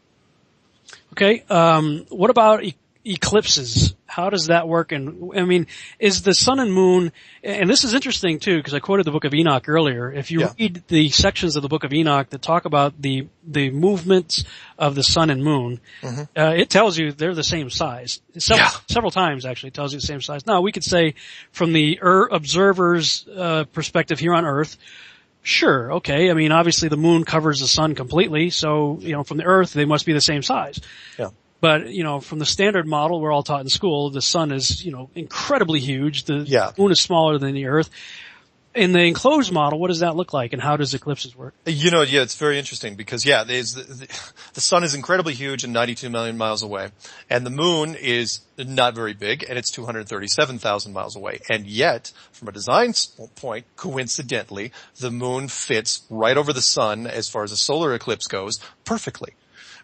Okay. What about eclipses? How does that work? And is the sun and moon, and this is interesting too, because I quoted the book of Enoch earlier. If you read the sections of the book of Enoch that talk about the movements of the sun and moon, it tells you they're the same size. Several times actually it tells you the same size. Now we could say from the observer's, perspective here on Earth, sure, okay. Obviously the moon covers the sun completely, so, from the Earth they must be the same size. Yeah. But, from the standard model we're all taught in school, the sun is, incredibly huge. The moon is smaller than the Earth. in the enclosed model, what does that look like, and how does eclipses work? It's very interesting because, the sun is incredibly huge and 92 million miles away, and the moon is not very big, and it's 237,000 miles away. And yet, from a design point, coincidentally, the moon fits right over the sun as far as a solar eclipse goes perfectly.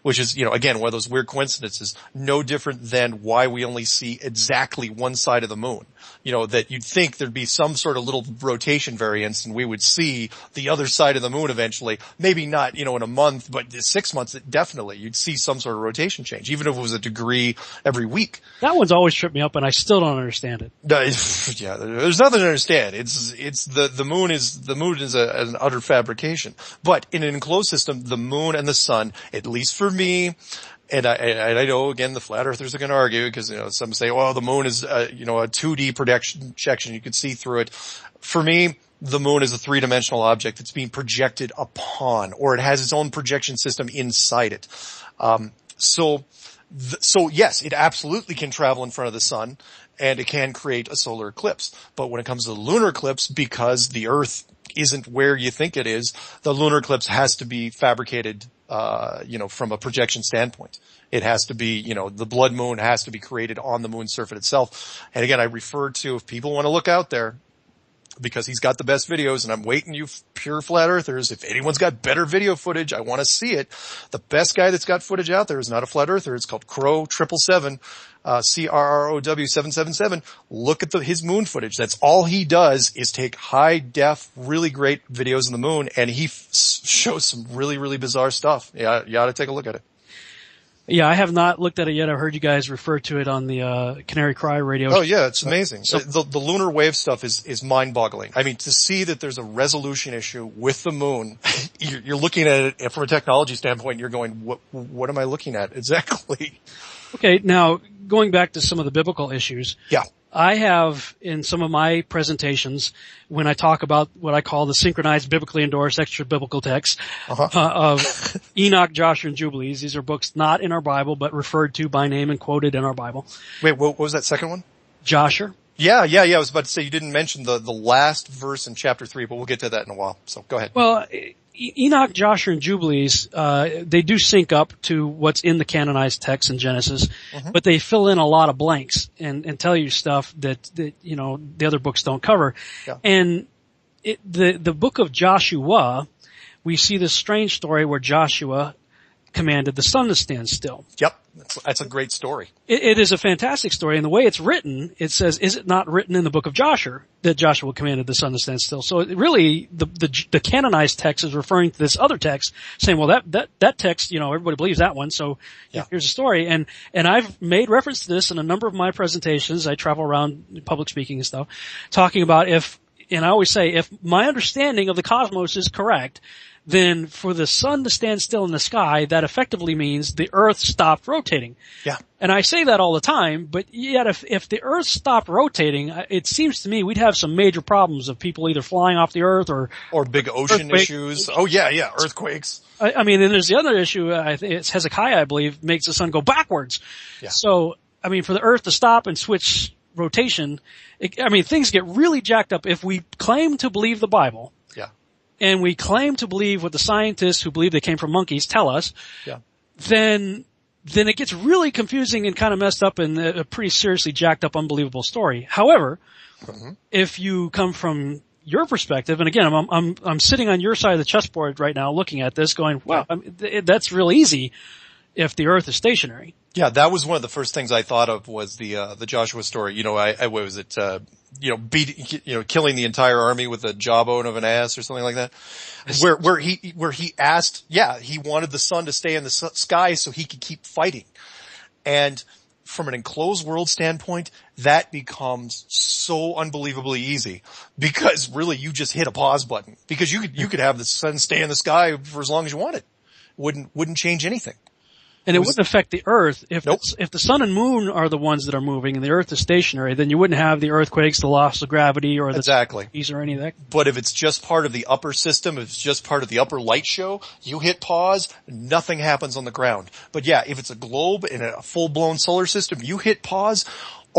Which is, again, one of those weird coincidences, no different than why we only see exactly one side of the moon. That you'd think there'd be some sort of little rotation variance and we would see the other side of the moon eventually. Maybe not, in a month, but 6 months, definitely. You'd see some sort of rotation change, even if it was a degree every week. That one's always tripped me up and I still don't understand it. There's nothing to understand. The moon is an utter fabrication. But in an enclosed system, the moon and the sun, at least for me, and I know, again, the flat earthers are going to argue because, some say, well, the moon is, a 2D projection. You can see through it. For me, the moon is a three-dimensional object that's being projected upon, or it has its own projection system inside it. So yes, it absolutely can travel in front of the sun and it can create a solar eclipse. But when it comes to the lunar eclipse, because the Earth isn't where you think it is, the lunar eclipse has to be fabricated from a projection standpoint. It has to be, the blood moon has to be created on the moon's surface itself. And again, I refer to, if people want to look out there, because he's got the best videos, and I'm waiting, you pure flat earthers, if anyone's got better video footage, I want to see it. The best guy that's got footage out there is not a flat earther. It's called Crow 777, CRROW 777. Look at his moon footage. That's all he does is take high def, really great videos of the moon, and he shows some really, really bizarre stuff. Yeah, you ought to take a look at it. Yeah, I have not looked at it yet. I've heard you guys refer to it on the Canary Cry radio. Oh yeah, it's amazing. So the lunar wave stuff is mind-boggling. I mean, to see that there's a resolution issue with the moon, you're looking at it from a technology standpoint, you're going, what am I looking at exactly? Okay, now going back to some of the biblical issues. Yeah. I have, in some of my presentations, when I talk about what I call the synchronized biblically endorsed extra biblical texts of Enoch, Joshua, and Jubilees. These are books not in our Bible, but referred to by name and quoted in our Bible. Wait, what was that second one? Joshua. Yeah. I was about to say you didn't mention the last verse in chapter 3, but we'll get to that in a while. So go ahead. Well, Enoch, Joshua, and Jubilees, they do sync up to what's in the canonized text in Genesis, but they fill in a lot of blanks and tell you stuff that the other books don't cover. Yeah. And the book of Joshua, we see this strange story where Joshua commanded the sun to stand still. Yep. That's a great story. It is a fantastic story, and the way it's written, it says, is it not written in the book of Joshua that Joshua commanded the sun to stand still? So really, the canonized text is referring to this other text, saying, well, that text, everybody believes that one, so here's the story. And I've made reference to this in a number of my presentations. I travel around public speaking and stuff, talking about and I always say, if my understanding of the cosmos is correct, then for the sun to stand still in the sky, that effectively means the Earth stopped rotating. Yeah. And I say that all the time, but yet if the Earth stopped rotating, it seems to me we'd have some major problems of people either flying off the Earth or big ocean issues. Oh yeah, earthquakes. I mean, and there's the other issue, it's Hezekiah, I believe, makes the sun go backwards. Yeah. So, I mean, for the Earth to stop and switch rotation, things get really jacked up. If we claim to believe the Bible, and we claim to believe what the scientists who believe they came from monkeys tell us, then it gets really confusing and kind of messed up in a pretty seriously jacked up, unbelievable story. However, if you come from your perspective, and again, I'm sitting on your side of the chessboard right now looking at this going, wow, that's real easy if the Earth is stationary. Yeah, that was one of the first things I thought of was the Joshua story. What was it? Killing the entire army with a jawbone of an ass or something like that. Where he asked, he wanted the sun to stay in the sky so he could keep fighting. And from an enclosed world standpoint, that becomes so unbelievably easy because really you just hit a pause button because you could have the sun stay in the sky for as long as you wanted. Wouldn't change anything. And it wouldn't affect the Earth. If the sun and moon are the ones that are moving and the Earth is stationary, then you wouldn't have the earthquakes, the loss of gravity, or the seas or any of that. But if it's just part of the upper system, if it's just part of the upper light show, you hit pause, nothing happens on the ground. But if it's a globe in a full-blown solar system, you hit pause,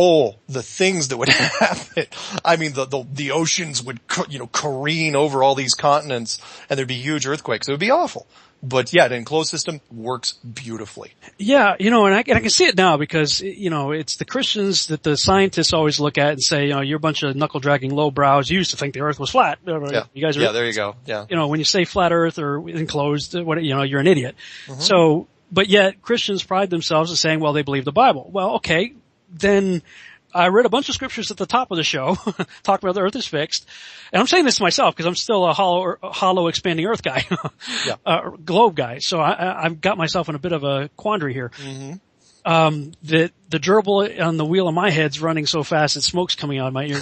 Oh, the things that would happen. I mean, the oceans would, careen over all these continents and there'd be huge earthquakes. It would be awful. But yeah, the enclosed system works beautifully. Yeah, and I can see it now because, it's the Christians that the scientists always look at and say, you're a bunch of knuckle-dragging lowbrows. You used to think the earth was flat. Yeah. You guys are, yeah, there you go. Yeah. When you say flat earth or enclosed, you're an idiot. Mm-hmm. So, but yet Christians pride themselves in saying, well, they believe the Bible. Well, okay, then I read a bunch of scriptures at the top of the show, talking about the earth is fixed. And I'm saying this to myself because I'm still a hollow expanding earth guy, globe guy. So I've got myself in a bit of a quandary here. Mm-hmm. The gerbil on the wheel of my head's running so fast that smoke's coming out of my ear.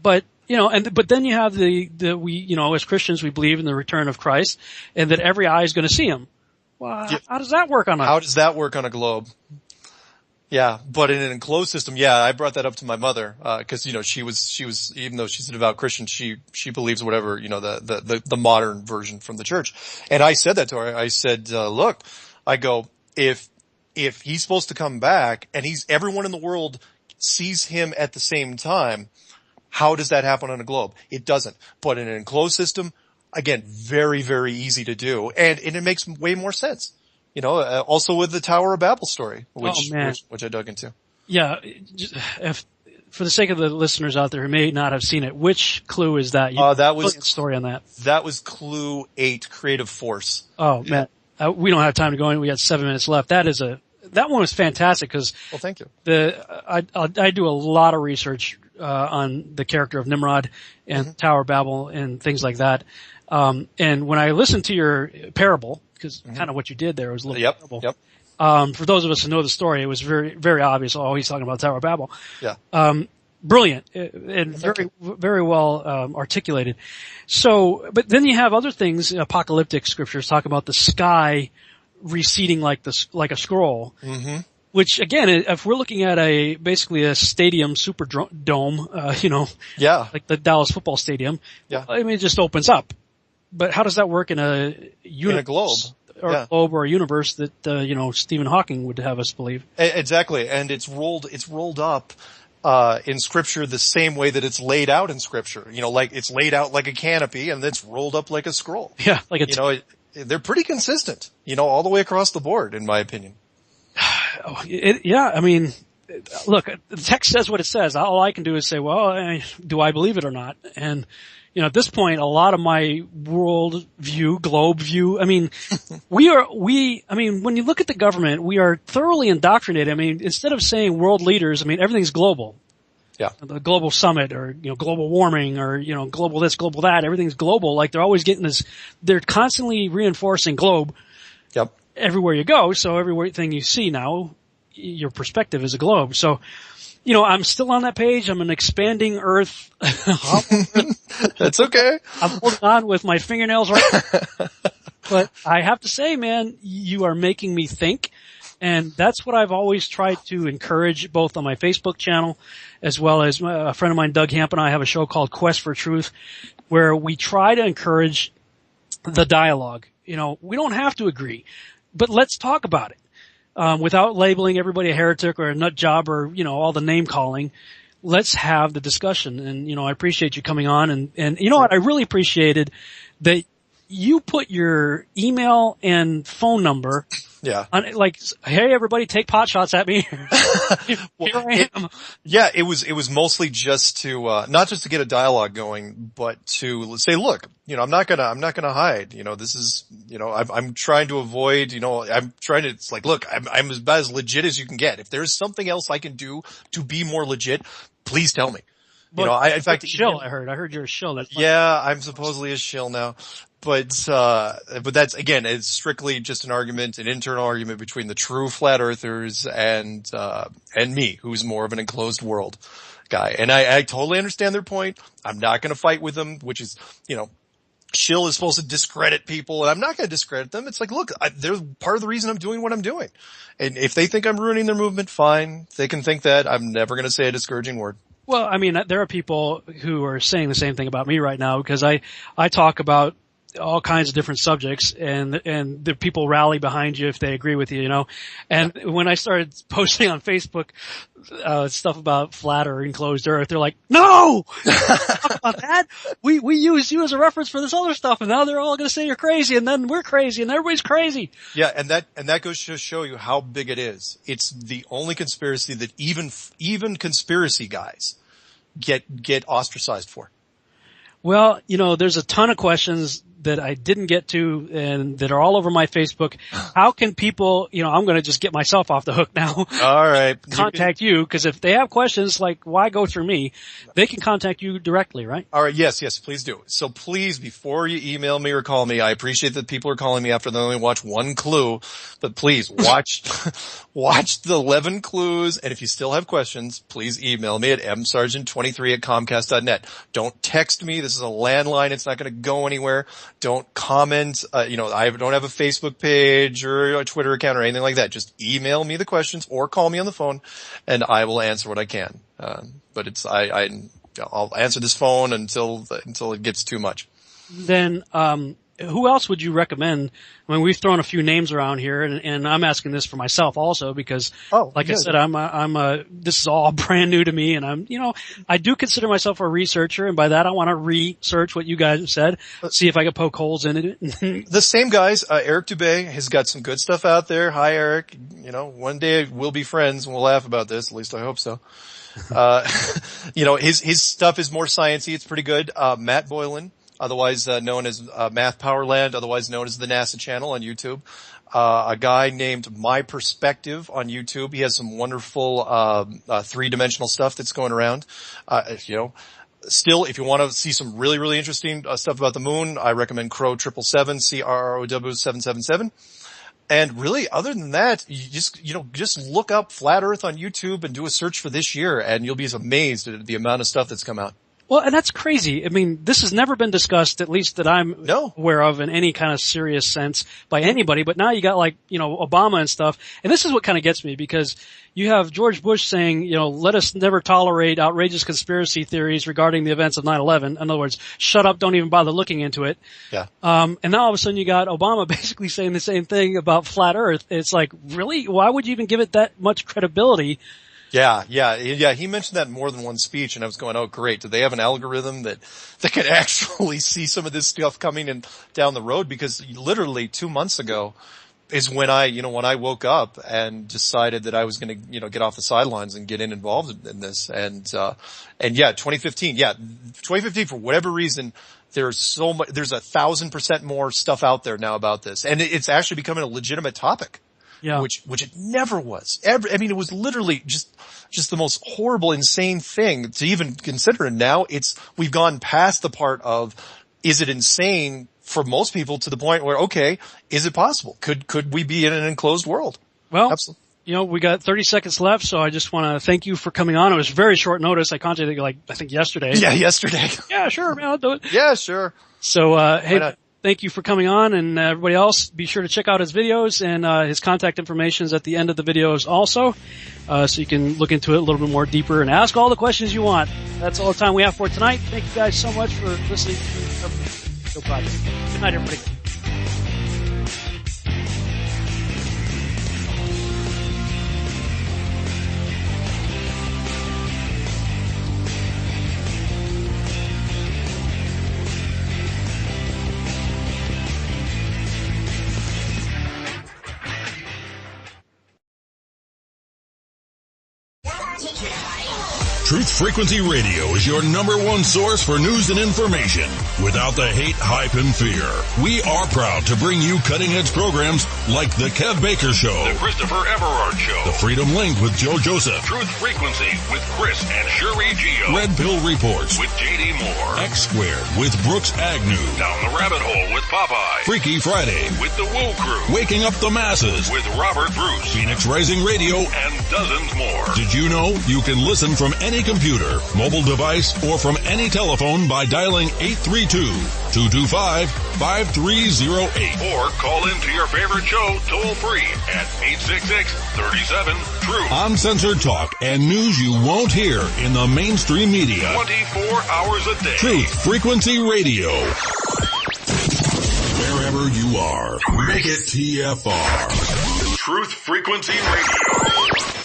But, but then you have we, as Christians, we believe in the return of Christ and that every eye is going to see him. Well, how does that work on a globe? Yeah, but in an enclosed system, I brought that up to my mother, cause, she was, even though she's a devout Christian, she believes whatever, the modern version from the church. And I said that to her. I said, look, I go, if he's supposed to come back and everyone in the world sees him at the same time, how does that happen on a globe? It doesn't. But in an enclosed system, again, very, very easy to do. And it makes way more sense. Also with the Tower of Babel story, which I dug into. Yeah. For the sake of the listeners out there who may not have seen it, which clue is that? That was the story on that. That was clue 8, creative force. Oh, man. We don't have time to go in. We got 7 minutes left. That one was fantastic because. Well, thank you. I do a lot of research, on the character of Nimrod and Tower of Babel and things like that. And when I listened to your parable, because kind of what you did there was a little terrible. Yep. For those of us who know the story, it was very, very obvious. Oh, he's talking about Tower of Babel. Yeah. Brilliant and very, very well articulated. So, but then you have other things, apocalyptic scriptures talk about the sky receding like a scroll. Mm-hmm. Which again, if we're looking at basically a stadium superdome, like the Dallas football stadium, I mean, it just opens up. But how does that work in a globe? Or a globe or a universe that, Stephen Hawking would have us believe? Exactly. And it's rolled up, in scripture the same way that it's laid out in scripture. Like it's laid out like a canopy and it's rolled up like a scroll. Yeah. Like they're pretty consistent, all the way across the board, in my opinion. I mean, look, the text says what it says. All I can do is say, well, do I believe it or not? And, at this point, a lot of my world view, globe view, I mean, when you look at the government, we are thoroughly indoctrinated. I mean, instead of saying world leaders, I mean, everything's global. Yeah. The global summit or, global warming or, global this, global that, everything's global. Like they're always getting they're constantly reinforcing globe. Yep. Everywhere you go, so everything you see now, your perspective is a globe. So, I'm still on that page. I'm an expanding Earth. That's okay. I'm holding on with my fingernails right now. But I have to say, man, you are making me think. And that's what I've always tried to encourage both on my Facebook channel as well as a friend of mine, Doug Hamp, and I have a show called Quest for Truth where we try to encourage the dialogue. We don't have to agree, but let's talk about it. Without labeling everybody a heretic or a nut job or, all the name calling, let's have the discussion. And, I appreciate you coming on and you know what? I really appreciated that you put your email and phone number. Yeah. Hey, everybody, take pot shots at me. Here I am. It was mostly just to, not just to get a dialogue going, but to say, look, I'm not gonna hide. This is, I'm trying to avoid, it's like, look, I'm about as legit as you can get. If there's something else I can do to be more legit, please tell me. But, in fact, shill, I heard you're a shill. I'm supposedly a shill now. But that's, again, it's strictly just an internal argument between the true flat earthers and me, who's more of an enclosed world guy. And I totally understand their point. I'm not gonna fight with them, which is, shill is supposed to discredit people, and I'm not gonna discredit them. It's like, look, they're part of the reason I'm doing what I'm doing. And if they think I'm ruining their movement, fine. They can think that. I'm never gonna say a discouraging word. Well, I mean, there are people who are saying the same thing about me right now because I talk about all kinds of different subjects, and the people rally behind you if they agree with you, you know. And when I started posting on Facebook stuff about flat or enclosed Earth, they're like, "No, talk about that. We use you as a reference for this other stuff, and now they're all going to say you're crazy, and then we're crazy, and everybody's crazy." Yeah, and that goes to show you how big it is. It's the only conspiracy that even conspiracy guys get ostracized for. Well, you know, there's a ton of questions that I didn't get to and that are all over my Facebook. How can people, you know, I'm going to just get myself off the hook now. All right. Contact you, because if they have questions, like, why go through me? They can contact you directly, right? All right. Yes, please do. So please, before you email me or call me, I appreciate that people are calling me after they only watch one clue, but please watch the 11 clues. And if you still have questions, please email me at msargent23@comcast.net. Don't text me. This is a landline. It's not going to go anywhere. Don't comment. You know, I don't have a Facebook page or a Twitter account or anything like that. Just email me the questions or call me on the phone, and I will answer what I can. But it's I'll answer this phone until it gets too much. Then, who else would you recommend? I mean, we've thrown a few names around here, and I'm asking this for myself also because, I said, this is all brand new to me, and I do consider myself a researcher, and by that I want to research what you guys have said, see if I can poke holes in it. The same guys, Eric Dubé has got some good stuff out there. Hi, Eric. You know, one day we'll be friends and we'll laugh about this. At least I hope so. You know, his stuff is more sciencey. It's pretty good. Matt Boylan, otherwise known as Math Powerland, otherwise known as the NASA channel on YouTube. A guy named My Perspective on YouTube. He has some wonderful three-dimensional stuff that's going around. You know, still, if you want to see some really, really interesting stuff about the moon, I recommend Crow 777, CRROW 777. And really, other than that, you just look up Flat Earth on YouTube and do a search for this year, and you'll be amazed at the amount of stuff that's come out. Well, and that's crazy. I mean, this has never been discussed, at least that I'm aware of in any kind of serious sense by anybody. But now you got Obama and stuff. And this is what kind of gets me, because you have George Bush saying, let us never tolerate outrageous conspiracy theories regarding the events of 9/11. In other words, shut up, don't even bother looking into it. Yeah. And now all of a sudden you got Obama basically saying the same thing about flat Earth. It's like, really? Why would you even give it that much credibility? Yeah. He mentioned that in more than one speech, and I was going, oh, great. Do they have an algorithm that can actually see some of this stuff coming in down the road? Because literally 2 months ago is when when I woke up and decided that I was going to, get off the sidelines and get involved in this. And 2015, for whatever reason, there's 1,000% more stuff out there now about this. And it's actually becoming a legitimate topic. Yeah. Which it never was. It was literally just the most horrible, insane thing to even consider. And now we've gone past the part of, is it insane for most people, to the point where, okay, is it possible? Could we be in an enclosed world? Well, absolutely. We got 30 seconds left, so I just want to thank you for coming on. It was very short notice. I contacted you I think yesterday. Yeah, yesterday. Yeah, sure, man, I'll do it. Yeah, sure. So, hey, thank you for coming on, and everybody else, be sure to check out his videos, and his contact information is at the end of the videos also, so you can look into it a little bit more deeper and ask all the questions you want. That's all the time we have for tonight. Thank you guys so much for listening to our show project. Good night, everybody. Truth Frequency Radio is your #1 source for news and information without the hate, hype, and fear. We are proud to bring you cutting-edge programs like The Kev Baker Show, The Christopher Everard Show, The Freedom Link with Joe Joseph, Truth Frequency with Chris and Sherry Gio, Red Pill Reports with J.D. Moore, X Squared with Brooks Agnew, Down the Rabbit Hole with Popeye, Freaky Friday with The Woo Crew, Waking Up the Masses with Robert Bruce, Phoenix Rising Radio, and dozens more. Did you know you can listen from any computer, mobile device, or from any telephone by dialing 832-225-5308. Or call into your favorite show toll-free at 866-37-TRUTH. Uncensored talk and news you won't hear in the mainstream media. 24 hours a day. Truth Frequency Radio. Wherever you are, make it TFR. Truth Frequency Radio.